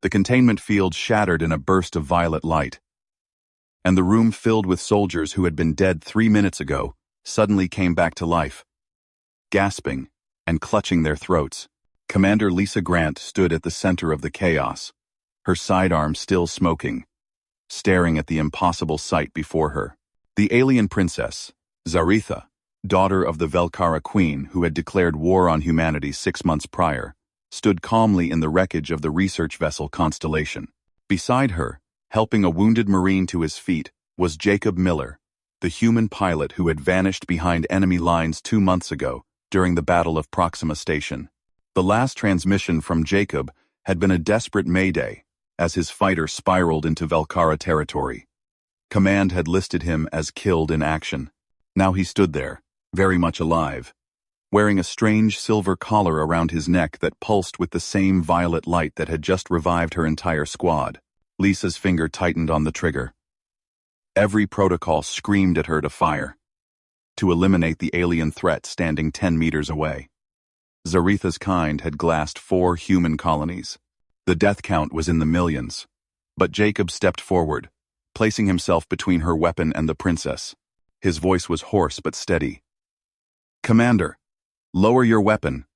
The containment field shattered in a burst of violet light, and the room filled with soldiers who had been dead 3 minutes ago suddenly came back to life. Gasping and clutching their throats, Commander Lisa Grant stood at the center of the chaos, her sidearm still smoking, staring at the impossible sight before her. The alien princess, Zaretha, daughter of the Velkara queen who had declared war on humanity 6 months prior, stood calmly in the wreckage of the research vessel Constellation. Beside her, helping a wounded Marine to his feet, was Jacob Miller, the human pilot who had vanished behind enemy lines 2 months ago during the Battle of Proxima Station. The last transmission from Jacob had been a desperate mayday as his fighter spiraled into Velkara territory. Command had listed him as killed in action. Now he stood there, very much alive, wearing a strange silver collar around his neck that pulsed with the same violet light that had just revived her entire squad. Lisa's finger tightened on the trigger. Every protocol screamed at her to fire, to eliminate the alien threat standing 10 meters away. Zaretha's kind had glassed 4 human colonies. The death count was in the millions. But Jacob stepped forward, placing himself between her weapon and the princess. His voice was hoarse but steady. "Commander, lower your weapon.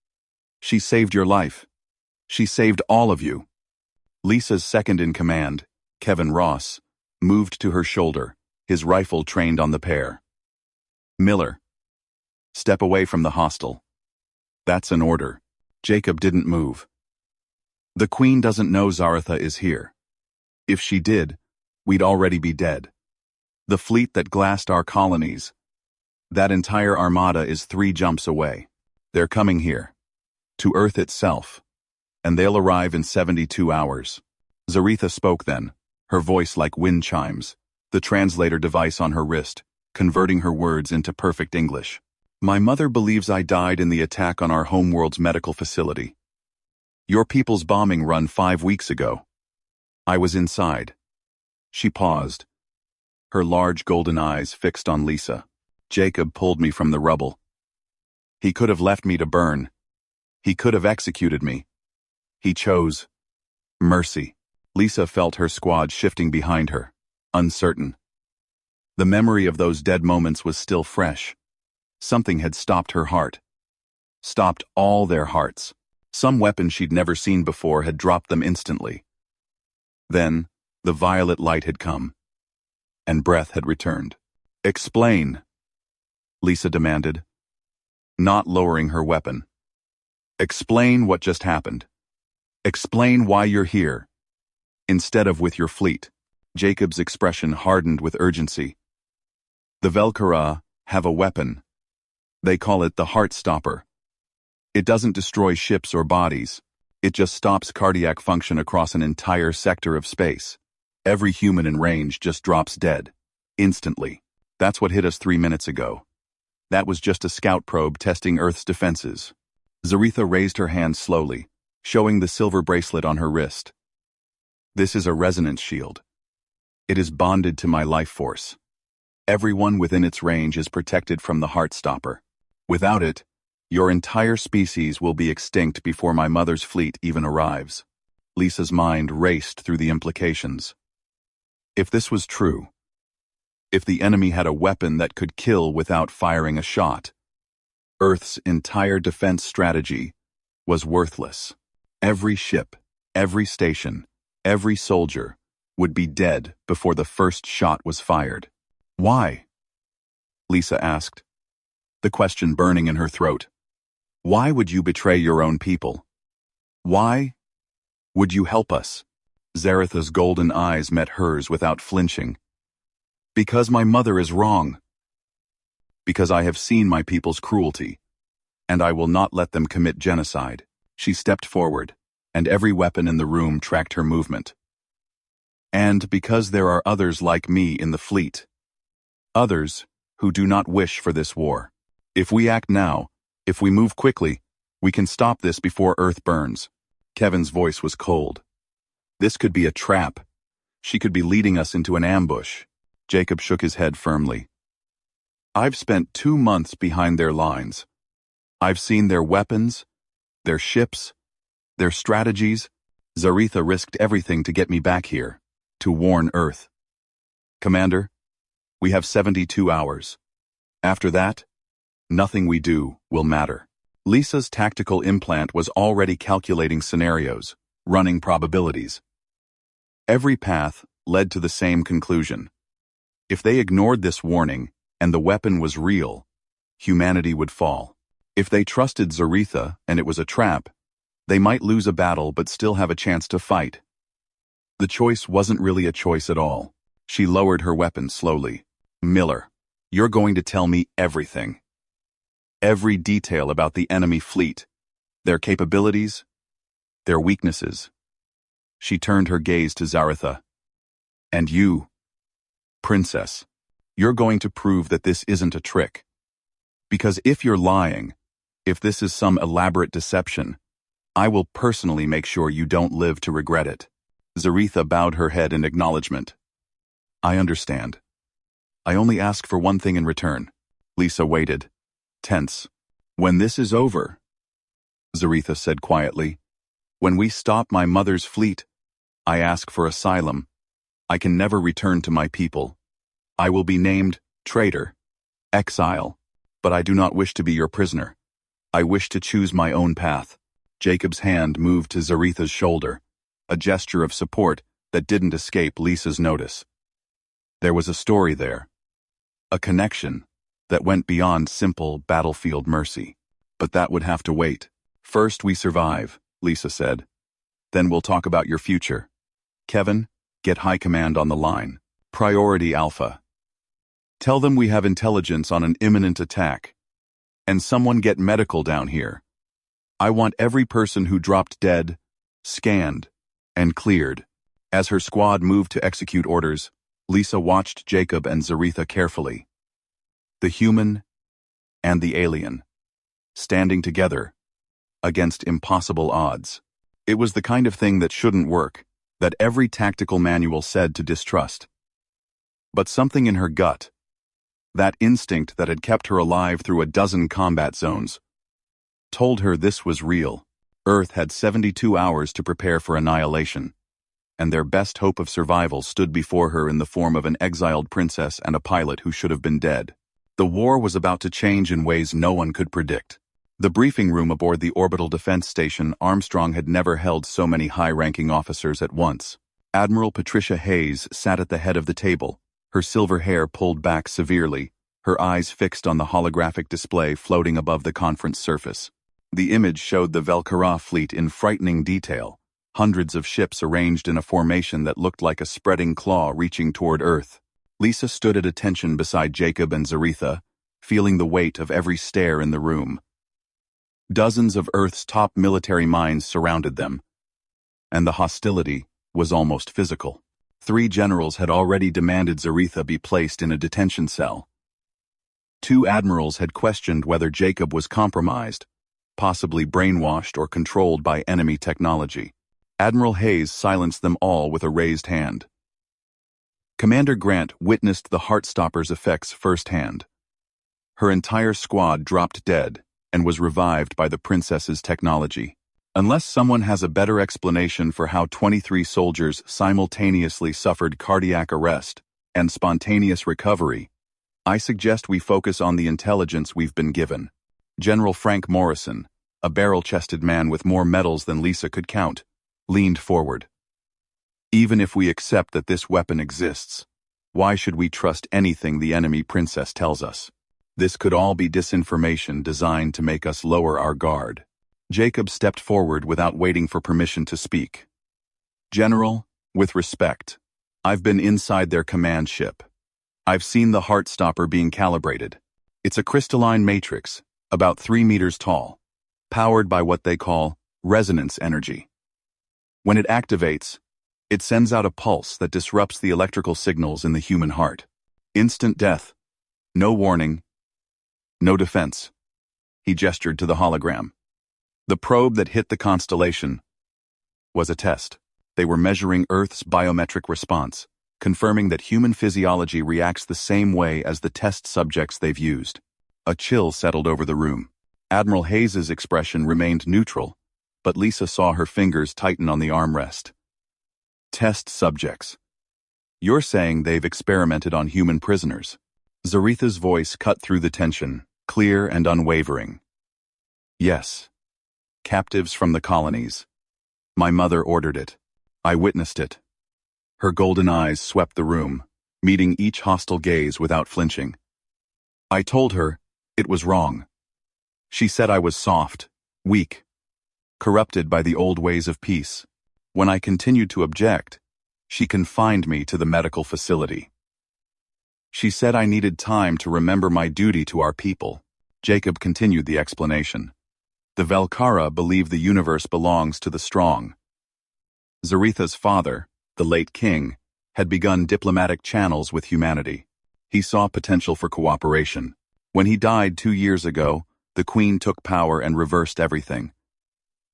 She saved your life. She saved all of you." Lisa's second-in-command, Kevin Ross, moved to her shoulder, his rifle trained on the pair. "Miller, step away from the hostile." "That's an order." Jacob didn't move. "The Queen doesn't know Zaretha is here. If she did, we'd already be dead. The fleet that glassed our colonies, that entire armada is 3 jumps away. They're coming here, to Earth itself, and they'll arrive in 72 hours. Zaretha spoke then, her voice like wind chimes, the translator device on her wrist, converting her words into perfect English. "My mother believes I died in the attack on our homeworld's medical facility. Your people's bombing run 5 weeks ago. I was inside." She paused, her large golden eyes fixed on Lisa. "Jacob pulled me from the rubble. He could have left me to burn. He could have executed me. He chose mercy." Lisa felt her squad shifting behind her, uncertain. The memory of those dead moments was still fresh. Something had stopped her heart. Stopped all their hearts. Some weapon she'd never seen before had dropped them instantly. Then, the violet light had come, and breath had returned. "Explain," Lisa demanded, not lowering her weapon. "Explain what just happened. Explain why you're here, instead of with your fleet." Jacob's expression hardened with urgency. "The Velkara have a weapon. They call it the Heart Stopper. It doesn't destroy ships or bodies. It just stops cardiac function across an entire sector of space. Every human in range just drops dead. Instantly. That's what hit us 3 minutes ago. That was just a scout probe testing Earth's defenses." Zaretha raised her hand slowly, showing the silver bracelet on her wrist. "This is a resonance shield. It is bonded to my life force. Everyone within its range is protected from the Heart Stopper. Without it, your entire species will be extinct before my mother's fleet even arrives." Lisa's mind raced through the implications. If this was true, if the enemy had a weapon that could kill without firing a shot, Earth's entire defense strategy was worthless. Every ship, every station, every soldier would be dead before the first shot was fired. "Why?" Lisa asked, the question burning in her throat. "Why would you betray your own people? Why would you help us?" Zaretha's golden eyes met hers without flinching. "Because my mother is wrong. Because I have seen my people's cruelty, and I will not let them commit genocide." She stepped forward, and every weapon in the room tracked her movement. "And because there are others like me in the fleet. Others who do not wish for this war. If we act now, if we move quickly, we can stop this before Earth burns." Kevin's voice was cold. "This could be a trap. She could be leading us into an ambush." Jacob shook his head firmly. "I've spent 2 months behind their lines. I've seen their weapons, their ships, their strategies. Zaretha risked everything to get me back here, to warn Earth. Commander, we have 72 hours. After that, nothing we do will matter. Lisa's tactical implant was already calculating scenarios, running probabilities. Every path led to the same conclusion. If they ignored this warning, and the weapon was real, humanity would fall. If they trusted Zaretha and it was a trap, they might lose a battle but still have a chance to fight. The choice wasn't really a choice at all. She lowered her weapon slowly. Miller, you're going to tell me everything. Every detail about the enemy fleet, their capabilities, their weaknesses. She turned her gaze to Zaretha. And you, Princess, you're going to prove that this isn't a trick. Because if you're lying, if this is some elaborate deception, I will personally make sure you don't live to regret it. Zaretha bowed her head in acknowledgement. I understand. I only ask for one thing in return. Lisa waited, tense. When this is over, Zaretha said quietly, when we stop my mother's fleet, I ask for asylum. I can never return to my people. I will be named traitor, exile, but I do not wish to be your prisoner. I wish to choose my own path. Jacob's hand moved to Zaretha's shoulder, a gesture of support that didn't escape Lisa's notice. There was a story there, a connection that went beyond simple battlefield mercy. But that would have to wait. First we survive, Lisa said. Then we'll talk about your future. Kevin, get High Command on the line. Priority Alpha. Tell them we have intelligence on an imminent attack. And someone get medical down here. I want every person who dropped dead, scanned, and cleared. As her squad moved to execute orders, Lisa watched Jacob and Zaretha carefully. The human and the alien, standing together against impossible odds. It was the kind of thing that shouldn't work, that every tactical manual said to distrust. But something in her gut, that instinct that had kept her alive through a dozen combat zones, told her this was real. Earth had 72 hours to prepare for annihilation, and their best hope of survival stood before her in the form of an exiled princess and a pilot who should have been dead. The war was about to change in ways no one could predict. The briefing room aboard the orbital defense station Armstrong had never held so many high-ranking officers at once. Admiral Patricia Hayes sat at the head of the table, her silver hair pulled back severely, her eyes fixed on the holographic display floating above the conference surface. The image showed the Velkara fleet in frightening detail, hundreds of ships arranged in a formation that looked like a spreading claw reaching toward Earth. Lisa stood at attention beside Jacob and Zaretha, feeling the weight of every stare in the room. Dozens of Earth's top military minds surrounded them, and the hostility was almost physical. 3 generals had already demanded Zaretha be placed in a detention cell. 2 admirals had questioned whether Jacob was compromised, possibly brainwashed or controlled by enemy technology. Admiral Hayes silenced them all with a raised hand. Commander Grant witnessed the Heartstopper's effects firsthand. Her entire squad dropped dead and was revived by the princess's technology. Unless someone has a better explanation for how 23 soldiers simultaneously suffered cardiac arrest and spontaneous recovery, I suggest we focus on the intelligence we've been given. General Frank Morrison, a barrel-chested man with more medals than Lisa could count, leaned forward. Even if we accept that this weapon exists, why should we trust anything the enemy princess tells us? This could all be disinformation designed to make us lower our guard. Jacob stepped forward without waiting for permission to speak. General, with respect, I've been inside their command ship. I've seen the Heartstopper being calibrated. It's a crystalline matrix, about 3 meters tall, powered by what they call resonance energy. When it activates, it sends out a pulse that disrupts the electrical signals in the human heart. Instant death. No warning. No defense. He gestured to the hologram. The probe that hit the constellation was a test. They were measuring Earth's biometric response, confirming that human physiology reacts the same way as the test subjects they've used. A chill settled over the room. Admiral Hayes's expression remained neutral, but Lisa saw her fingers tighten on the armrest. Test subjects. You're saying they've experimented on human prisoners. Zaretha's voice cut through the tension, clear and unwavering. Yes. Captives from the colonies. My mother ordered it. I witnessed it. Her golden eyes swept the room, meeting each hostile gaze without flinching. I told her it was wrong. She said I was soft, weak, corrupted by the old ways of peace. When I continued to object, she confined me to the medical facility. She said I needed time to remember my duty to our people. Jacob continued the explanation. The Velkara believe the universe belongs to the strong. Zaretha's father, the late king, had begun diplomatic channels with humanity. He saw potential for cooperation. When he died 2 years ago, the queen took power and reversed everything.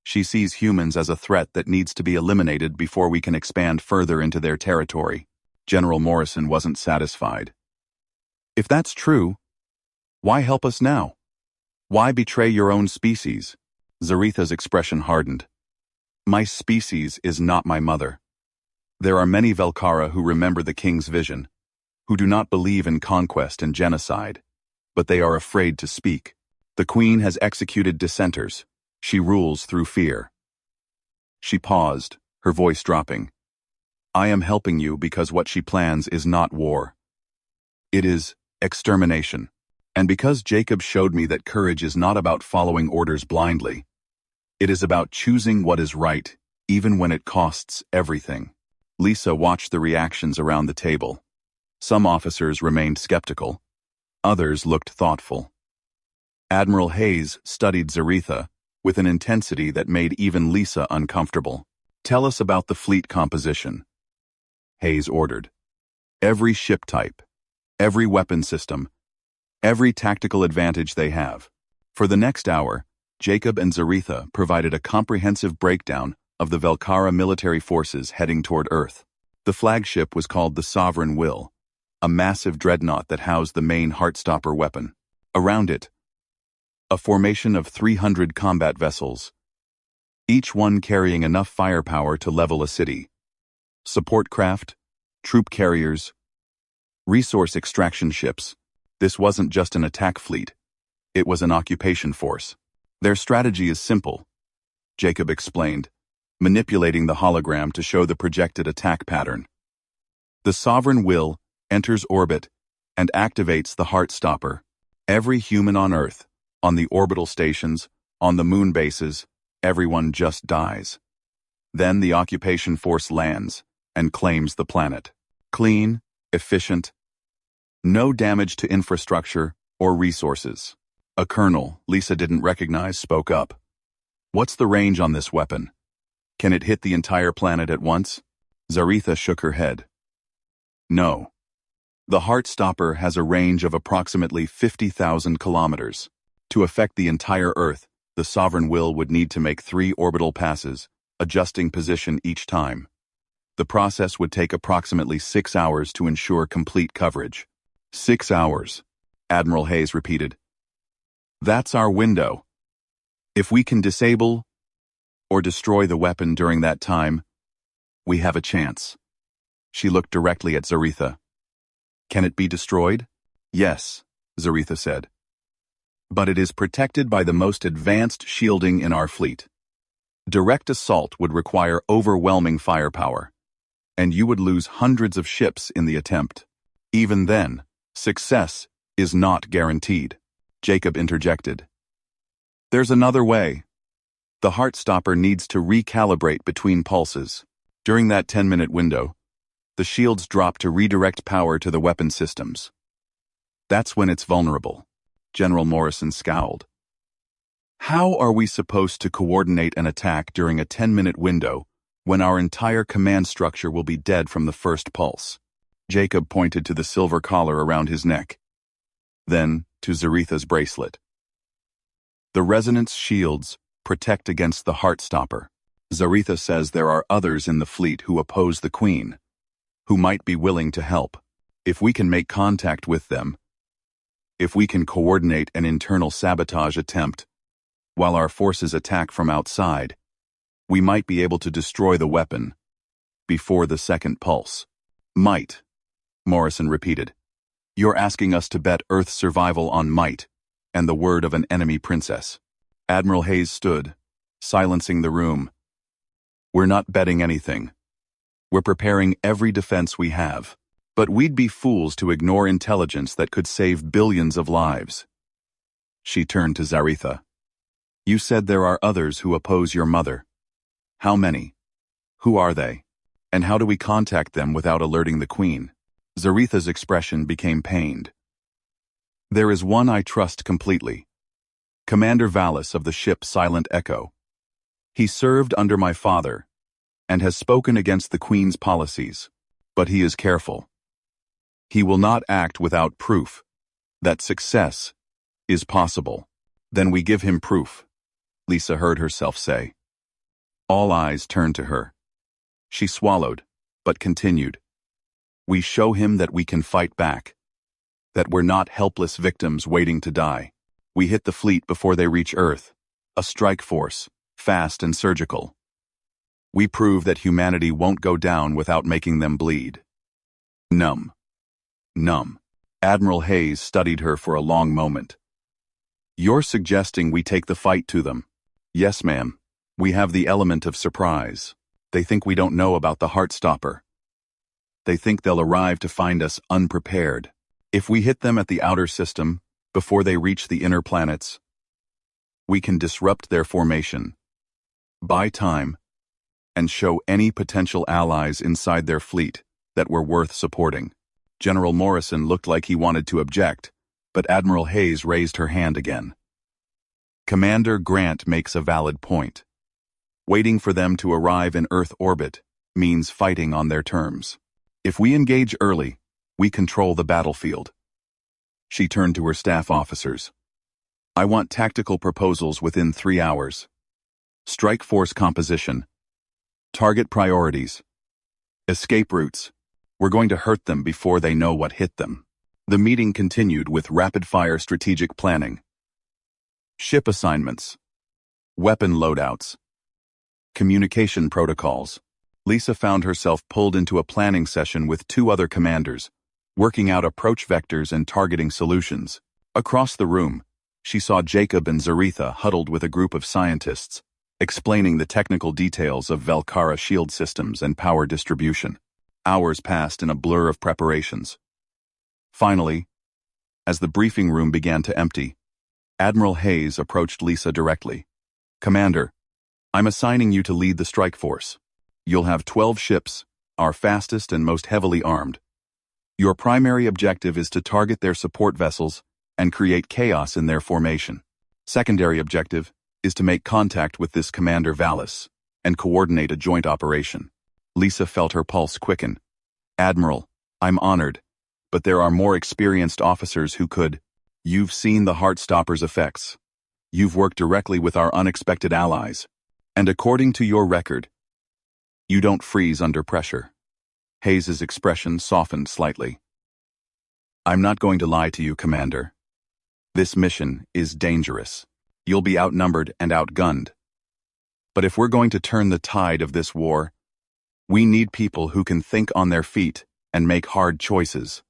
She sees humans as a threat that needs to be eliminated before we can expand further into their territory. General Morrison wasn't satisfied. If that's true, why help us now? Why betray your own species? Zaretha's expression hardened. My species is not my mother. There are many Velkara who remember the king's vision, who do not believe in conquest and genocide, but they are afraid to speak. The queen has executed dissenters. She rules through fear. She paused, her voice dropping. I am helping you because what she plans is not war. It is extermination. And because Jacob showed me that courage is not about following orders blindly, it is about choosing what is right, even when it costs everything. Lisa watched the reactions around the table. Some officers remained skeptical. Others looked thoughtful. Admiral Hayes studied Zaretha with an intensity that made even Lisa uncomfortable. Tell us about the fleet composition. Hayes ordered. Every ship type, every weapon system, every tactical advantage they have. For the next hour, Jacob and Zaretha provided a comprehensive breakdown of the Velkara military forces heading toward Earth. The flagship was called the Sovereign Will, a massive dreadnought that housed the main Heartstopper weapon. Around it, a formation of 300 combat vessels, each one carrying enough firepower to level a city. Support craft, troop carriers, resource extraction ships. This wasn't just an attack fleet. It was an occupation force. Their strategy is simple, Jacob explained, manipulating the hologram to show the projected attack pattern. The Sovereign Will enters orbit and activates the Heartstopper. Every human on Earth, on the orbital stations, on the moon bases, everyone just dies. Then the occupation force lands and claims the planet. Clean, efficient, no damage to infrastructure or resources. A colonel Lisa didn't recognize spoke up. What's the range on this weapon? Can it hit the entire planet at once? Zaretha shook her head. No. The Heartstopper has a range of approximately 50,000 kilometers. To affect the entire Earth, the Sovereign Will would need to make 3 orbital passes, adjusting position each time. The process would take approximately 6 hours to ensure complete coverage. 6 hours, Admiral Hayes repeated. That's our window. If we can disable or destroy the weapon during that time, we have a chance. She looked directly at Zaretha. Can it be destroyed? Yes, Zaretha said. But it is protected by the most advanced shielding in our fleet. Direct assault would require overwhelming firepower, and you would lose hundreds of ships in the attempt. Even then, success is not guaranteed. Jacob interjected. There's another way. The Heartstopper needs to recalibrate between pulses. During that 10-minute window, the shields drop to redirect power to the weapon systems. That's when it's vulnerable. General Morrison scowled. How are we supposed to coordinate an attack during a 10-minute window when our entire command structure will be dead from the first pulse? Jacob pointed to the silver collar around his neck. Then to Zaretha's bracelet. The resonance shields protect against the Heartstopper. Zaretha says there are others in the fleet who oppose the Queen, who might be willing to help. If we can make contact with them, if we can coordinate an internal sabotage attempt, while our forces attack from outside, We might be able to destroy the weapon before the second pulse. Might, Morrison repeated. You're asking us to bet Earth's survival on might and the word of an enemy princess. Admiral Hayes stood, silencing the room. We're not betting anything. We're preparing every defense we have. But we'd be fools to ignore intelligence that could save billions of lives. She turned to Zaretha. You said there are others who oppose your mother. How many? Who are they? And how do we contact them without alerting the Queen? Zaretha's expression became pained. There is one I trust completely. Commander Vallis of the ship Silent Echo. He served under my father and has spoken against the Queen's policies, but he is careful. He will not act without proof that success is possible. Then we give him proof, Lisa heard herself say. All eyes turned to her. She swallowed, but continued. We show him that we can fight back, that we're not helpless victims waiting to die. We hit the fleet before they reach Earth, a strike force, fast and surgical. We prove that humanity won't go down without making them bleed. Numb. Admiral Hayes studied her for a long moment. You're suggesting we take the fight to them? Yes, ma'am. We have the element of surprise. They think we don't know about the Heartstopper. They think they'll arrive to find us unprepared. If we hit them at the outer system, before they reach the inner planets, we can disrupt their formation, buy time, and show any potential allies inside their fleet that we're worth supporting. General Morrison looked like he wanted to object, but Admiral Hayes raised her hand again. Commander Grant makes a valid point. Waiting for them to arrive in Earth orbit means fighting on their terms. If we engage early, we control the battlefield. She turned to her staff officers. I want tactical proposals within 3 hours. Strike force composition. Target priorities. Escape routes. We're going to hurt them before they know what hit them. The meeting continued with rapid-fire strategic planning. Ship assignments. Weapon loadouts. Communication protocols. Lisa found herself pulled into a planning session with 2 other commanders, working out approach vectors and targeting solutions. Across the room, she saw Jacob and Zaretha huddled with a group of scientists, explaining the technical details of Velkara shield systems and power distribution. Hours passed in a blur of preparations. Finally, as the briefing room began to empty, Admiral Hayes approached Lisa directly. Commander, I'm assigning you to lead the strike force. You'll have 12 ships, our fastest and most heavily armed. Your primary objective is to target their support vessels and create chaos in their formation. Secondary objective is to make contact with this Commander Vallis and coordinate a joint operation. Lisa felt her pulse quicken. Admiral, I'm honored, but there are more experienced officers who could. You've seen the Heartstopper's effects. You've worked directly with our unexpected allies. And according to your record, you don't freeze under pressure. Hayes's expression softened slightly. I'm not going to lie to you, Commander. This mission is dangerous. You'll be outnumbered and outgunned. But if we're going to turn the tide of this war, we need people who can think on their feet and make hard choices.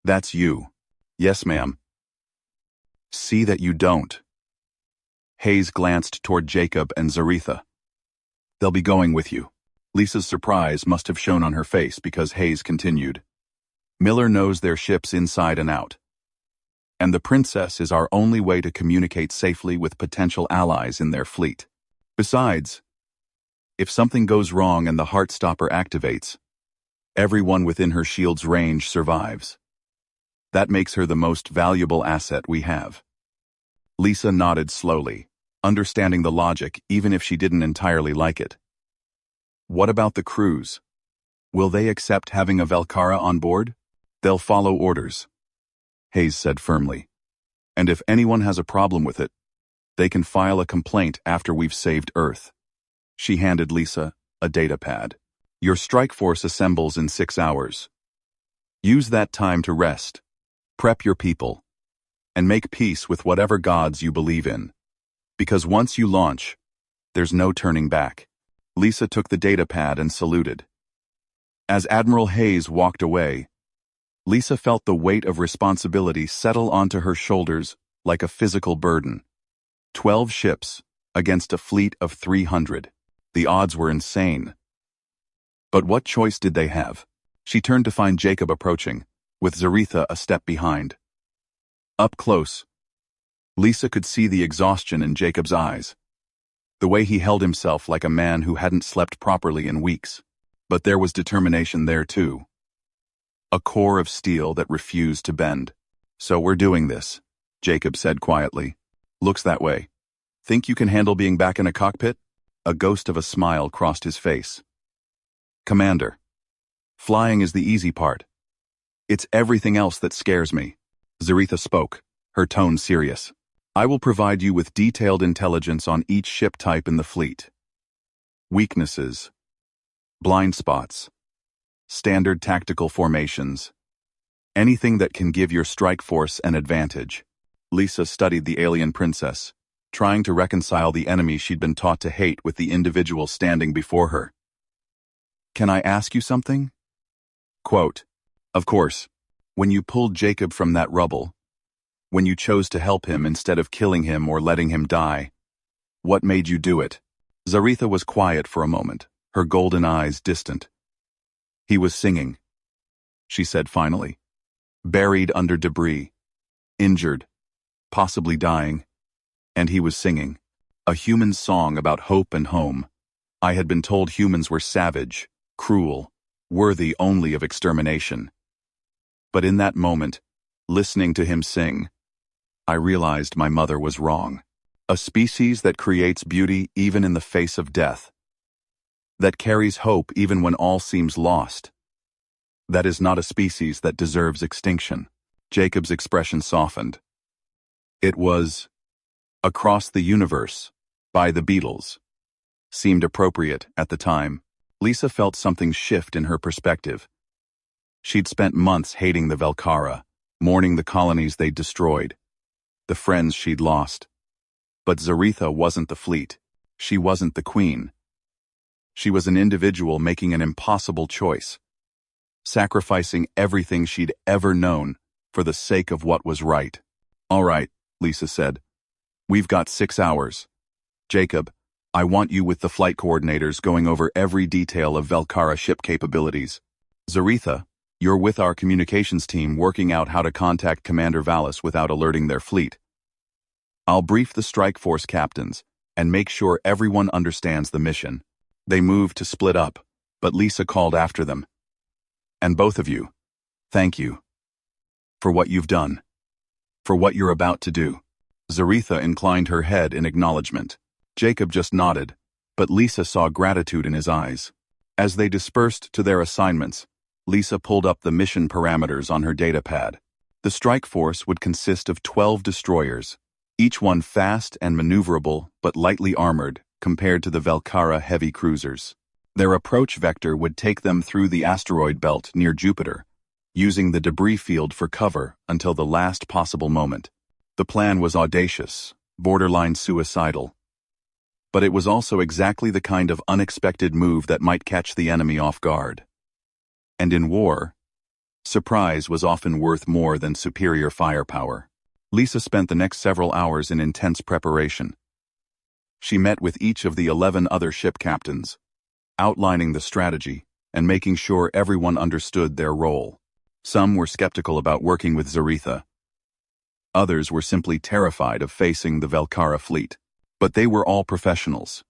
That's you. Yes, ma'am. See that you don't. Hayes glanced toward Jacob and Zaretha. They'll be going with you. Lisa's surprise must have shown on her face because Hayes continued. Miller knows their ships inside and out. And the Princess is our only way to communicate safely with potential allies in their fleet. Besides, if something goes wrong and the Heartstopper activates, everyone within her shield's range survives. That makes her the most valuable asset we have. Lisa nodded slowly, understanding the logic even if she didn't entirely like it. What about the crews? Will they accept having a Velkara on board? They'll follow orders, Hayes said firmly. And if anyone has a problem with it, they can file a complaint after we've saved Earth. She handed Lisa a data pad. Your strike force assembles in 6 hours. Use that time to rest, prep your people, and make peace with whatever gods you believe in. Because once you launch, there's no turning back. Lisa took the datapad and saluted. As Admiral Hayes walked away, Lisa felt the weight of responsibility settle onto her shoulders like a physical burden. 12 ships against a fleet of 300. The odds were insane. But what choice did they have? She turned to find Jacob approaching, with Zaretha a step behind. Up close, Lisa could see the exhaustion in Jacob's eyes, the way he held himself like a man who hadn't slept properly in weeks. But there was determination there too. A core of steel that refused to bend. "So we're doing this," Jacob said quietly. "Looks that way. Think you can handle being back in a cockpit?" A ghost of a smile crossed his face. "Commander, flying is the easy part. It's everything else that scares me." Zaretha spoke, her tone serious. "I will provide you with detailed intelligence on each ship type in the fleet. Weaknesses, blind spots, standard tactical formations, anything that can give your strike force an advantage." Lisa studied the alien princess, trying to reconcile the enemy she'd been taught to hate with the individual standing before her. "Can I ask you something?" Quote, "Of course, when you pulled Jacob from that rubble, when you chose to help him instead of killing him or letting him die, what made you do it?" Zaretha was quiet for a moment, her golden eyes distant. "He was singing," she said finally. "Buried under debris, injured, possibly dying, and he was singing. A human song about hope and home. I had been told humans were savage, cruel, worthy only of extermination. But in that moment, listening to him sing, I realized my mother was wrong. A species that creates beauty even in the face of death. That carries hope even when all seems lost. That is not a species that deserves extinction." Jacob's expression softened. It was "Across the Universe" by the Beatles. Seemed appropriate at the time. Lisa felt something shift in her perspective. She'd spent months hating the Velkara, mourning the colonies they'd destroyed, the friends she'd lost. But Zaretha wasn't the fleet. She wasn't the queen. She was an individual making an impossible choice, sacrificing everything she'd ever known for the sake of what was right. "All right," Lisa said. "We've got 6 hours. Jacob, I want you with the flight coordinators going over every detail of Velkara ship capabilities. Zaretha, you're with our communications team working out how to contact Commander Vallis without alerting their fleet. I'll brief the strike force captains and make sure everyone understands the mission." They moved to split up, but Lisa called after them. "And both of you, thank you. For what you've done. For what you're about to do." Zaretha inclined her head in acknowledgement. Jacob just nodded, but Lisa saw gratitude in his eyes. As they dispersed to their assignments, Lisa pulled up the mission parameters on her datapad. The strike force would consist of 12 destroyers, each one fast and maneuverable but lightly armored compared to the Velkara heavy cruisers. Their approach vector would take them through the asteroid belt near Jupiter, using the debris field for cover until the last possible moment. The plan was audacious, borderline suicidal. But it was also exactly the kind of unexpected move that might catch the enemy off guard. And in war, surprise was often worth more than superior firepower. Lisa spent the next several hours in intense preparation. She met with each of the 11 other ship captains, outlining the strategy and making sure everyone understood their role. Some were skeptical about working with Zaretha. Others were simply terrified of facing the Velkara fleet. But they were all professionals,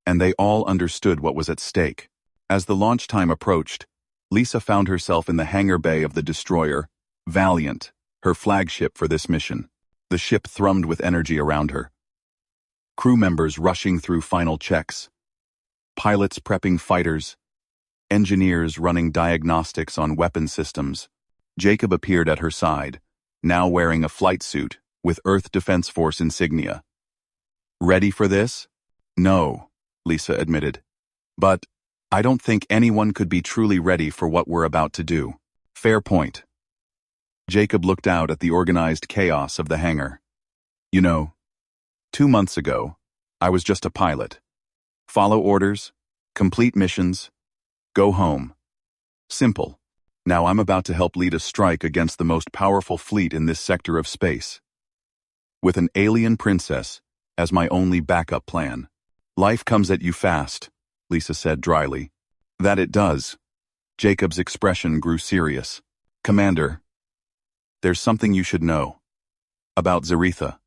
and they all understood what was at stake. As the launch time approached, Lisa found herself in the hangar bay of the destroyer, Valiant, her flagship for this mission. The ship thrummed with energy around her. Crew members rushing through final checks, pilots prepping fighters, engineers running diagnostics on weapon systems. Jacob appeared at her side, now wearing a flight suit with Earth Defense Force insignia. "Ready for this?" "No," Lisa admitted. "But I don't think anyone could be truly ready for what we're about to do." "Fair point." Jacob looked out at the organized chaos of the hangar. "You know, 2 months ago, I was just a pilot. Follow orders, Complete missions. Go home. Simple. Now I'm about to help lead a strike against the most powerful fleet in this sector of space. With an alien princess as my only backup plan. Life comes at you fast, Lisa said dryly. That it does. Jacob's expression grew serious. Commander, there's something you should know. About Zaretha.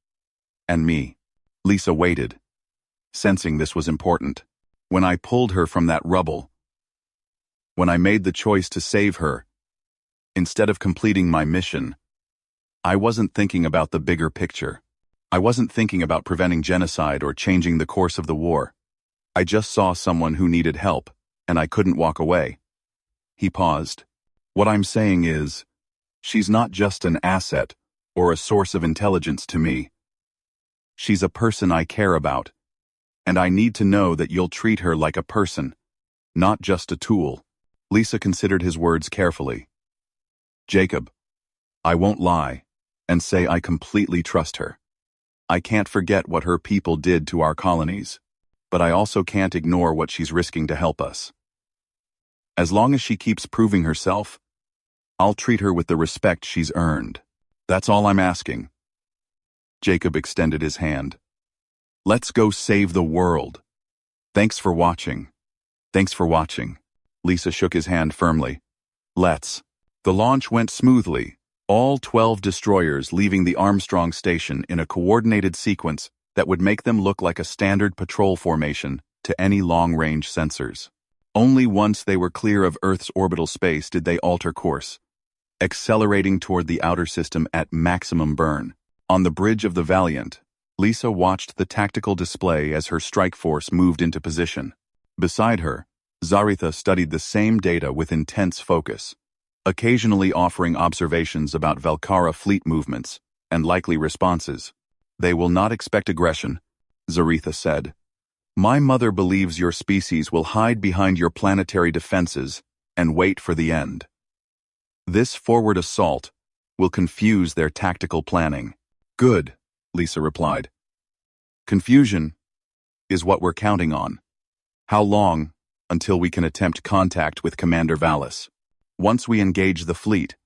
And me. Lisa waited, sensing this was important. When I pulled her from that rubble, when I made the choice to save her, instead of completing my mission, I wasn't thinking about the bigger picture. I wasn't thinking about preventing genocide or changing the course of the war. I just saw someone who needed help, and I couldn't walk away. He paused. What I'm saying is, she's not just an asset or a source of intelligence to me. She's a person I care about, and I need to know that you'll treat her like a person, not just a tool. Lisa considered his words carefully. Jacob, I won't lie and say I completely trust her. I can't forget what her people did to our colonies, but I also can't ignore what she's risking to help us. As long as she keeps proving herself, I'll treat her with the respect she's earned. That's all I'm asking. Jacob extended his hand. Let's go save the world. Thanks for watching. Thanks for watching. Lisa shook his hand firmly. Let's. The launch went smoothly, all 12 destroyers leaving the Armstrong station in a coordinated sequence that would make them look like a standard patrol formation to any long-range sensors. Only once they were clear of Earth's orbital space did they alter course, accelerating toward the outer system at maximum burn. On the bridge of the Valiant, Lisa watched the tactical display as her strike force moved into position. Beside her, Zaretha studied the same data with intense focus, occasionally offering observations about Velkara fleet movements and likely responses. They will not expect aggression, Zaretha said. My mother believes your species will hide behind your planetary defenses and wait for the end. This forward assault will confuse their tactical planning. Good, Lisa replied. Confusion is what we're counting on. How long until we can attempt contact with Commander Vallis? Once we engage the fleet,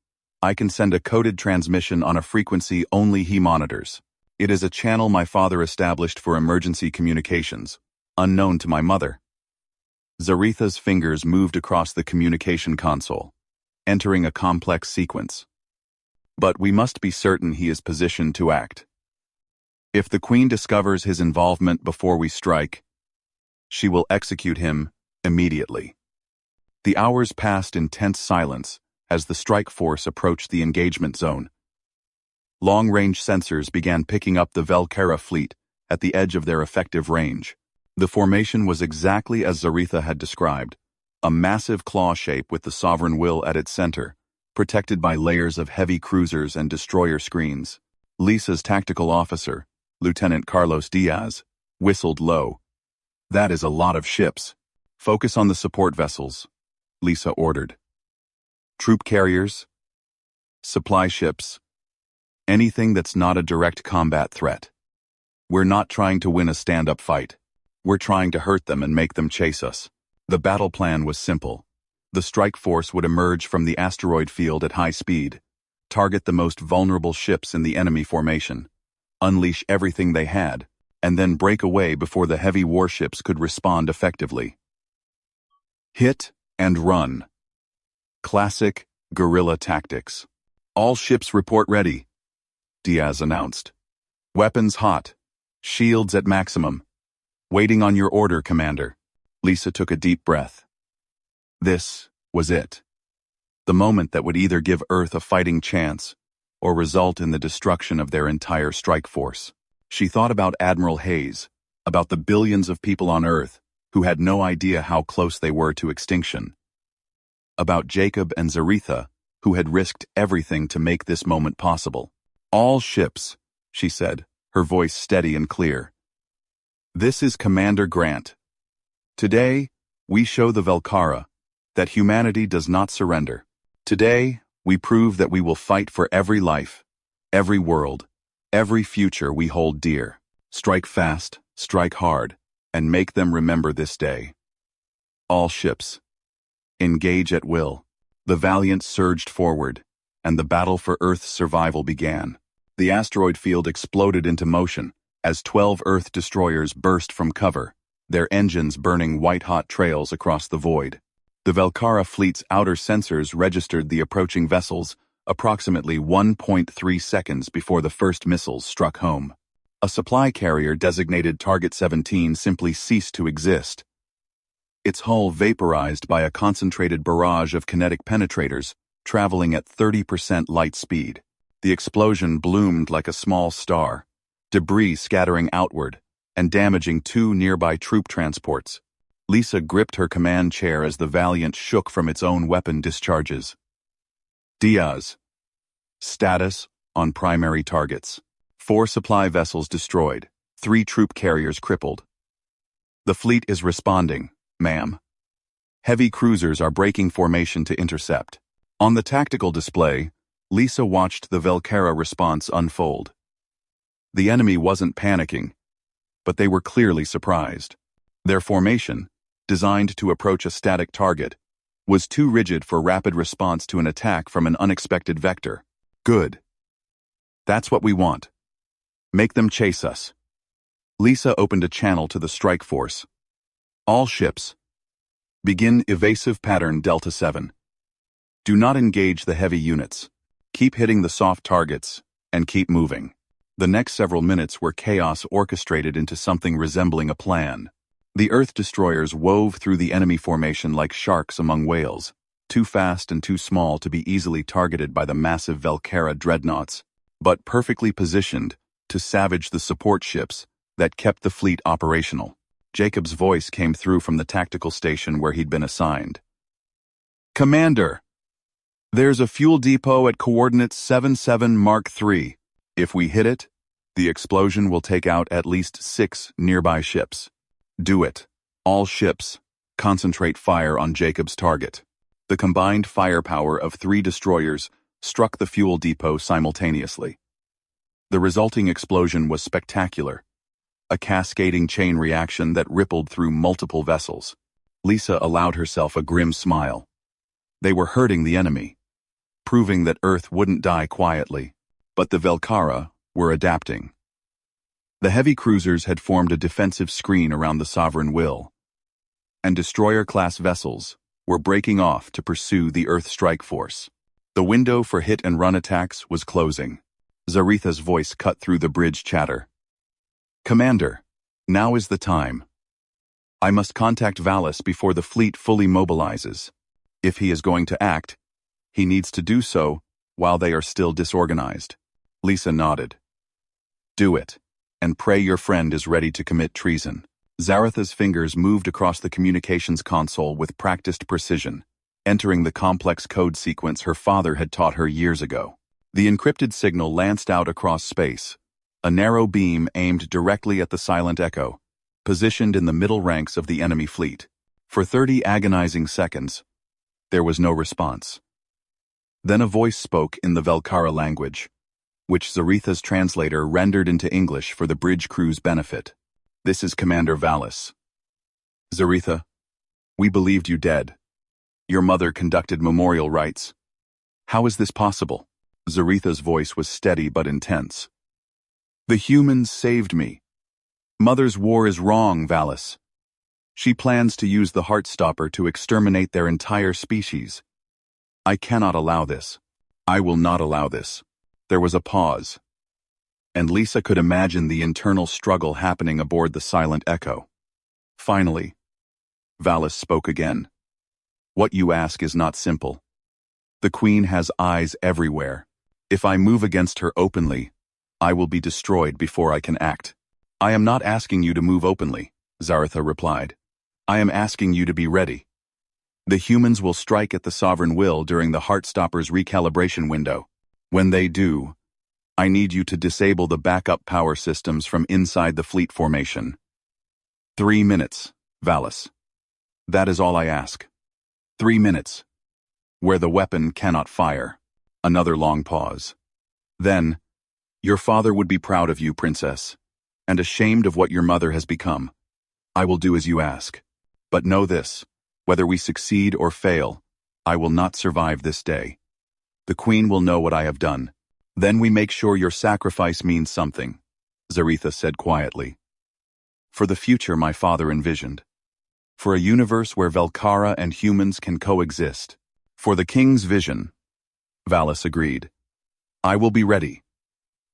I can send a coded transmission on a frequency only he monitors. It is a channel my father established for emergency communications, unknown to my mother. Zaretha's fingers moved across the communication console, entering a complex sequence. But we must be certain he is positioned to act. If the Queen discovers his involvement before we strike, she will execute him immediately. The hours passed in tense silence as the strike force approached the engagement zone. Long-range sensors began picking up the Velkara fleet at the edge of their effective range. The formation was exactly as Zaretha had described, a massive claw shape with the sovereign will at its center, protected by layers of heavy cruisers and destroyer screens. Lisa's tactical officer, Lieutenant Carlos Diaz, whistled low. That is a lot of ships. Focus on the support vessels, Lisa ordered. Troop carriers, supply ships, anything that's not a direct combat threat. We're not trying to win a stand-up fight. We're trying to hurt them and make them chase us. The battle plan was simple. The strike force would emerge from the asteroid field at high speed, target the most vulnerable ships in the enemy formation, unleash everything they had, and then break away before the heavy warships could respond effectively. Hit and run. Classic guerrilla tactics. All ships report ready, Diaz announced. Weapons hot. Shields at maximum. Waiting on your order, Commander. Lisa took a deep breath. This was it. The moment that would either give Earth a fighting chance or result in the destruction of their entire strike force. She thought about Admiral Hayes, about the billions of people on Earth who had no idea how close they were to extinction. About Jacob and Zaretha, who had risked everything to make this moment possible. All ships, she said, her voice steady and clear. This is Commander Grant. Today, we show the Velkara that humanity does not surrender. Today, we prove that we will fight for every life, every world, every future we hold dear. Strike fast, strike hard, and make them remember this day. All ships. Engage at will. The Valiant surged forward, and the battle for Earth's survival began. The asteroid field exploded into motion as 12 Earth destroyers burst from cover, their engines burning white-hot trails across the void. The Velkara fleet's outer sensors registered the approaching vessels approximately 1.3 seconds before the first missiles struck home. A supply carrier designated Target 17 simply ceased to exist. Its hull vaporized by a concentrated barrage of kinetic penetrators, traveling at 30% light speed. The explosion bloomed like a small star, debris scattering outward and damaging 2 nearby troop transports. Lisa gripped her command chair as the Valiant shook from its own weapon discharges. Diaz. Status on primary targets. 4 supply vessels destroyed, 3 troop carriers crippled. The fleet is responding, ma'am. Heavy cruisers are breaking formation to intercept. On the tactical display, Lisa watched the Velkara response unfold. The enemy wasn't panicking, but they were clearly surprised. Their formation, designed to approach a static target, was too rigid for rapid response to an attack from an unexpected vector. Good. That's what we want. Make them chase us. Lisa opened a channel to the strike force. All ships. Begin evasive pattern Delta 7. Do not engage the heavy units. Keep hitting the soft targets, and keep moving. The next several minutes were chaos orchestrated into something resembling a plan. The Earth destroyers wove through the enemy formation like sharks among whales, too fast and too small to be easily targeted by the massive Velkara dreadnoughts, but perfectly positioned to savage the support ships that kept the fleet operational. Jacob's voice came through from the tactical station where he'd been assigned. Commander, there's a fuel depot at coordinates 77 Mark III. If we hit it, the explosion will take out at least 6 nearby ships. Do it. All ships, concentrate fire on Jacob's target. The combined firepower of 3 destroyers struck the fuel depot simultaneously. The resulting explosion was spectacular, a cascading chain reaction that rippled through multiple vessels. Lisa allowed herself a grim smile. They were hurting the enemy, proving that Earth wouldn't die quietly, but the Velkara were adapting. The heavy cruisers had formed a defensive screen around the Sovereign Will, and destroyer-class vessels were breaking off to pursue the Earth strike force. The window for hit-and-run attacks was closing. Zaretha's voice cut through the bridge chatter. Commander, now is the time. I must contact Valis before the fleet fully mobilizes. If he is going to act, he needs to do so while they are still disorganized. Lisa nodded. Do it, and pray your friend is ready to commit treason. Zaretha's fingers moved across the communications console with practiced precision, entering the complex code sequence her father had taught her years ago. The encrypted signal lanced out across space, a narrow beam aimed directly at the silent echo, positioned in the middle ranks of the enemy fleet. For 30 agonizing seconds, there was no response. Then a voice spoke in the Velkara language, which Zaretha's translator rendered into English for the bridge crew's benefit. This is Commander Valis. Zaretha, we believed you dead. Your mother conducted memorial rites. How is this possible? Zaretha's voice was steady but intense. The humans saved me. Mother's war is wrong, Valis. She plans to use the Heartstopper to exterminate their entire species. I cannot allow this. I will not allow this. There was a pause, and Lisa could imagine the internal struggle happening aboard the silent echo. Finally, Valis spoke again. What you ask is not simple. The Queen has eyes everywhere. If I move against her openly, I will be destroyed before I can act. I am not asking you to move openly, Zaretha replied. I am asking you to be ready. The humans will strike at the Sovereign Will during the Heartstopper's recalibration window. When they do, I need you to disable the backup power systems from inside the fleet formation. 3 minutes, Valis. That is all I ask. 3 minutes. Where the weapon cannot fire. Another long pause. Then, your father would be proud of you, Princess, and ashamed of what your mother has become. I will do as you ask. But know this. Whether we succeed or fail, I will not survive this day. The Queen will know what I have done. Then we make sure your sacrifice means something, Zaretha said quietly. For the future my father envisioned. For a universe where Velkara and humans can coexist. For the King's vision, Valis agreed. I will be ready.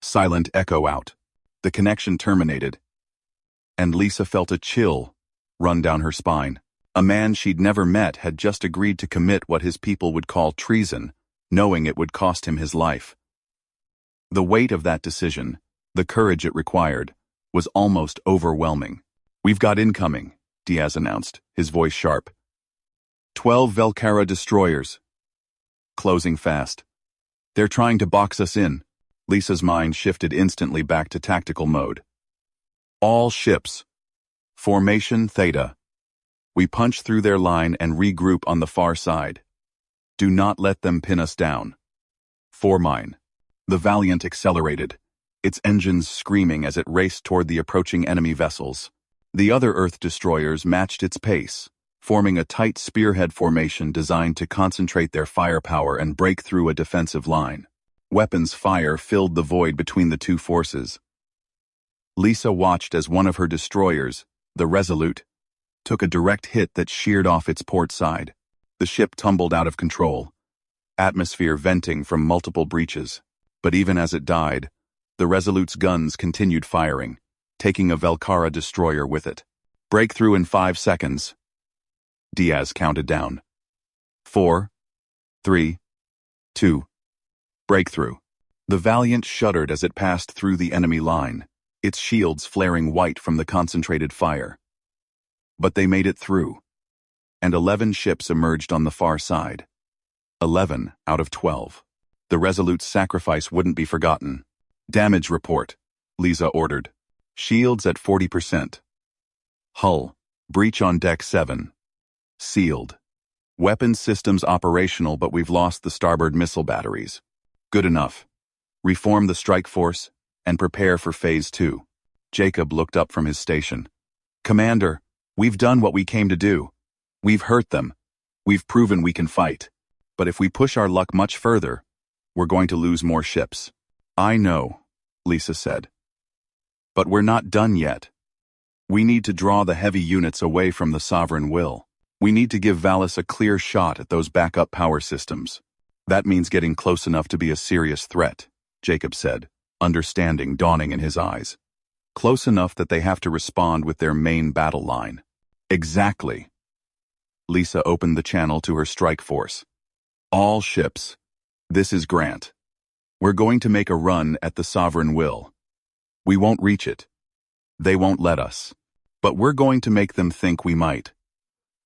Silent echo out. The connection terminated, and Lisa felt a chill run down her spine. A man she'd never met had just agreed to commit what his people would call treason, knowing it would cost him his life. The weight of that decision, the courage it required, was almost overwhelming. We've got incoming, Diaz announced, his voice sharp. 12 Velkara destroyers. Closing fast. They're trying to box us in. Lisa's mind shifted instantly back to tactical mode. All ships. Formation Theta. We punch through their line and regroup on the far side. Do not let them pin us down. Mine. The Valiant accelerated, its engines screaming as it raced toward the approaching enemy vessels. The other Earth destroyers matched its pace, forming a tight spearhead formation designed to concentrate their firepower and break through a defensive line. Weapons fire filled the void between the two forces. Lisa watched as one of her destroyers, the Resolute, took a direct hit that sheared off its port side. The ship tumbled out of control, atmosphere venting from multiple breaches. But even as it died, the Resolute's guns continued firing, taking a Velkara destroyer with it. Breakthrough in 5 seconds. Diaz counted down. 4, 3, 2. Breakthrough. The Valiant shuddered as it passed through the enemy line, its shields flaring white from the concentrated fire. But they made it through, and 11 ships emerged on the far side. 11 out of 12. The Resolute's sacrifice wouldn't be forgotten. Damage report, Lisa ordered. Shields at 40%. Hull, breach on deck 7. Sealed. Weapons systems operational, but we've lost the starboard missile batteries. Good enough. Reform the strike force and prepare for Phase 2. Jacob looked up from his station. Commander, we've done what we came to do. We've hurt them. We've proven we can fight. But if we push our luck much further, we're going to lose more ships. I know, Lisa said. But we're not done yet. We need to draw the heavy units away from the sovereign will. We need to give Valis a clear shot at those backup power systems. That means getting close enough to be a serious threat, Jacob said, understanding dawning in his eyes. Close enough that they have to respond with their main battle line. Exactly. Lisa opened the channel to her strike force. All ships. This is Grant. We're going to make a run at the sovereign will. We won't reach it. They won't let us. But we're going to make them think we might.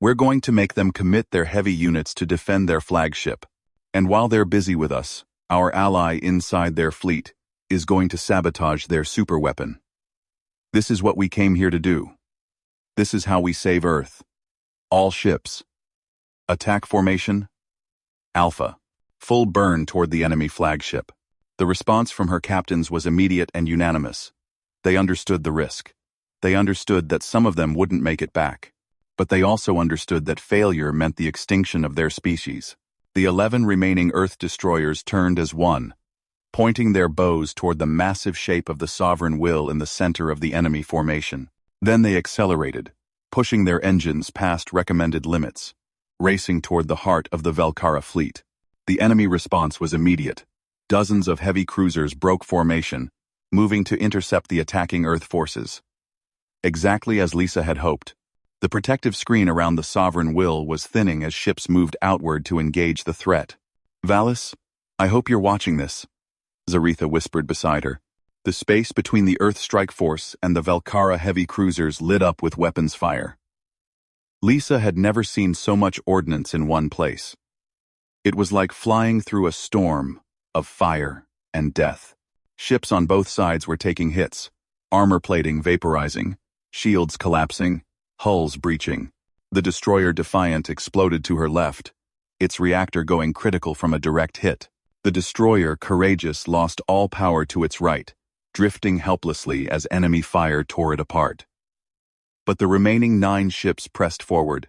We're going to make them commit their heavy units to defend their flagship. And while they're busy with us, our ally inside their fleet is going to sabotage their superweapon. This is what we came here to do. This is how we save Earth. All ships. Attack formation. Alpha. Full burn toward the enemy flagship. The response from her captains was immediate and unanimous. They understood the risk. They understood that some of them wouldn't make it back. But they also understood that failure meant the extinction of their species. The 11 remaining Earth destroyers turned as one, pointing their bows toward the massive shape of the sovereign will in the center of the enemy formation. Then they accelerated, pushing their engines past recommended limits, racing toward the heart of the Velkara fleet. The enemy response was immediate. Dozens of heavy cruisers broke formation, moving to intercept the attacking Earth forces. Exactly as Lisa had hoped, the protective screen around the sovereign will was thinning as ships moved outward to engage the threat. Valis, I hope you're watching this, Zaretha whispered beside her. The space between the Earth strike force and the Velkara heavy cruisers lit up with weapons fire. Lisa had never seen so much ordnance in one place. It was like flying through a storm of fire and death. Ships on both sides were taking hits, armor plating vaporizing, shields collapsing, hulls breaching. The destroyer Defiant exploded to her left, its reactor going critical from a direct hit. The destroyer Courageous lost all power to its right, drifting helplessly as enemy fire tore it apart. But the remaining 9 ships pressed forward.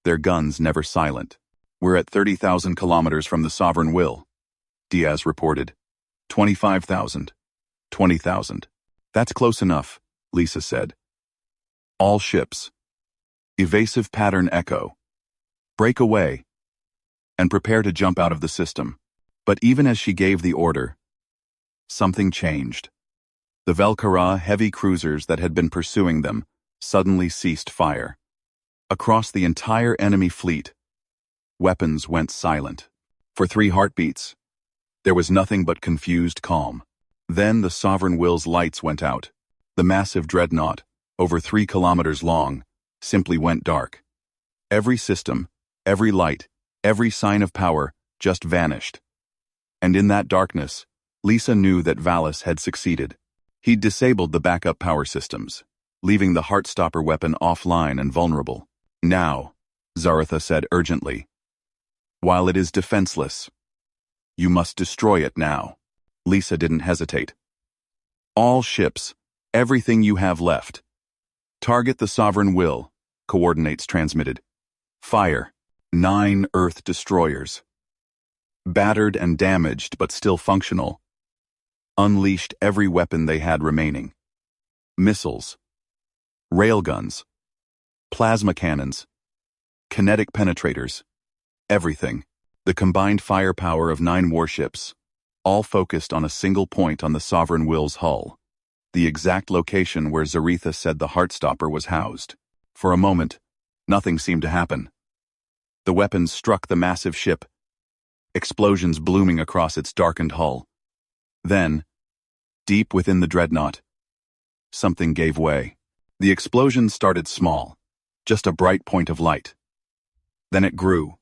their guns never silent. "We're at 30,000 kilometers from the sovereign will," Diaz reported. 25,000. 20,000. "That's close enough," Lisa said. "All ships. Evasive pattern echo. Break away. And prepare to jump out of the system." But even as she gave the order, something changed. The Velkara heavy cruisers that had been pursuing them suddenly ceased fire. Across the entire enemy fleet, weapons went silent. For 3 heartbeats, there was nothing but confused calm. Then the Sovereign Will's lights went out. The massive dreadnought, over 3 kilometers long, simply went dark. Every system, every light, every sign of power just vanished. And in that darkness, Lisa knew that Valis had succeeded. He'd disabled the backup power systems, leaving the Heartstopper weapon offline and vulnerable. "Now," Zaratha said urgently, "while it is defenseless, you must destroy it now." Lisa didn't hesitate. "All ships, everything you have left. Target the Sovereign Will," coordinates transmitted. "Fire 9 Earth destroyers. Battered and damaged but still functional. Unleashed every weapon they had remaining. Missiles. Railguns. Plasma cannons. Kinetic penetrators. Everything. The combined firepower of 9 warships, all focused on a single point on the Sovereign Will's hull. The exact location where Zaretha said the Heartstopper was housed. For a moment, nothing seemed to happen. The weapons struck the massive ship, explosions blooming across its darkened hull. Then, deep within the dreadnought, something gave way. The explosion started small, just a bright point of light. Then it grew,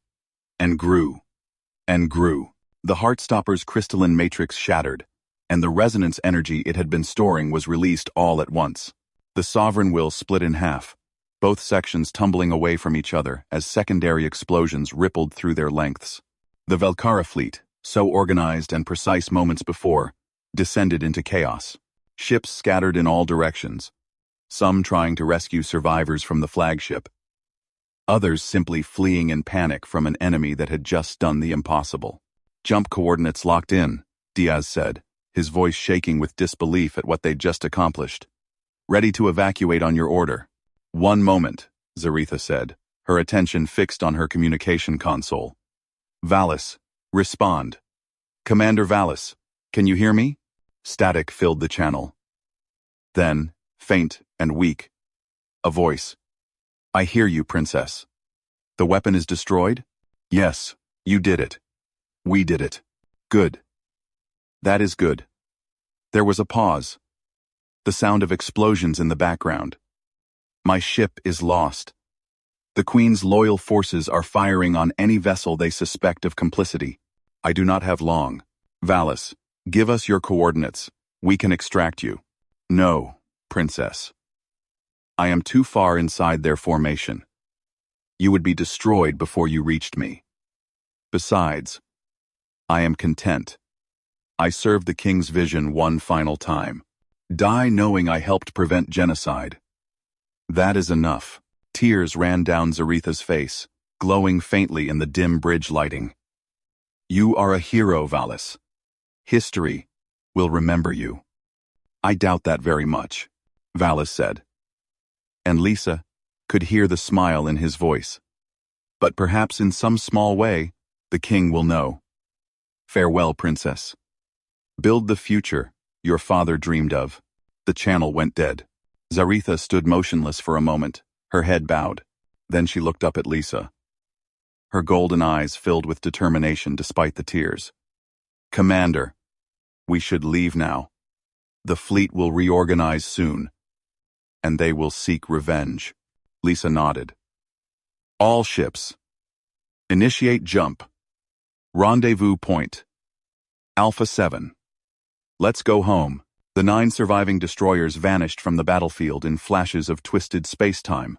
and grew, and grew. The Heartstopper's crystalline matrix shattered, and the resonance energy it had been storing was released all at once. The Sovereign Will split in half, both sections tumbling away from each other as secondary explosions rippled through their lengths. The Velkara fleet, so organized and precise moments before, descended into chaos. Ships scattered in all directions, some trying to rescue survivors from the flagship, others simply fleeing in panic from an enemy that had just done the impossible. "Jump coordinates locked in," Diaz said, his voice shaking with disbelief at what they'd just accomplished. "Ready to evacuate on your order." "One moment," Zaretha said, her attention fixed on her communication console. "Valis, respond. Commander Valis, can you hear me?" Static filled the channel. Then, faint and weak, a voice. "I hear you, Princess. The weapon is destroyed?" "Yes, you did it. We did it." "Good. That is good." There was a pause. The sound of explosions in the background. "My ship is lost. The Queen's loyal forces are firing on any vessel they suspect of complicity. I do not have long. Valis, give us your coordinates. We can extract you." "No, Princess. I am too far inside their formation. You would be destroyed before you reached me. Besides, I am content. I served the King's vision one final time. Die knowing I helped prevent genocide. That is enough." Tears ran down Zaretha's face, glowing faintly in the dim bridge lighting. "You are a hero, Valis. History will remember you." "I doubt that very much," Valis said. And Lisa could hear the smile in his voice. "But perhaps in some small way, the King will know. Farewell, Princess. Build the future your father dreamed of." The channel went dead. Zaretha stood motionless for a moment, her head bowed. Then she looked up at Lisa. Her golden eyes filled with determination despite the tears. "Commander, we should leave now. The fleet will reorganize soon, and they will seek revenge." Lisa nodded. "All ships. Initiate jump. Rendezvous point. Alpha 7. Let's go home." The 9 surviving destroyers vanished from the battlefield in flashes of twisted space-time,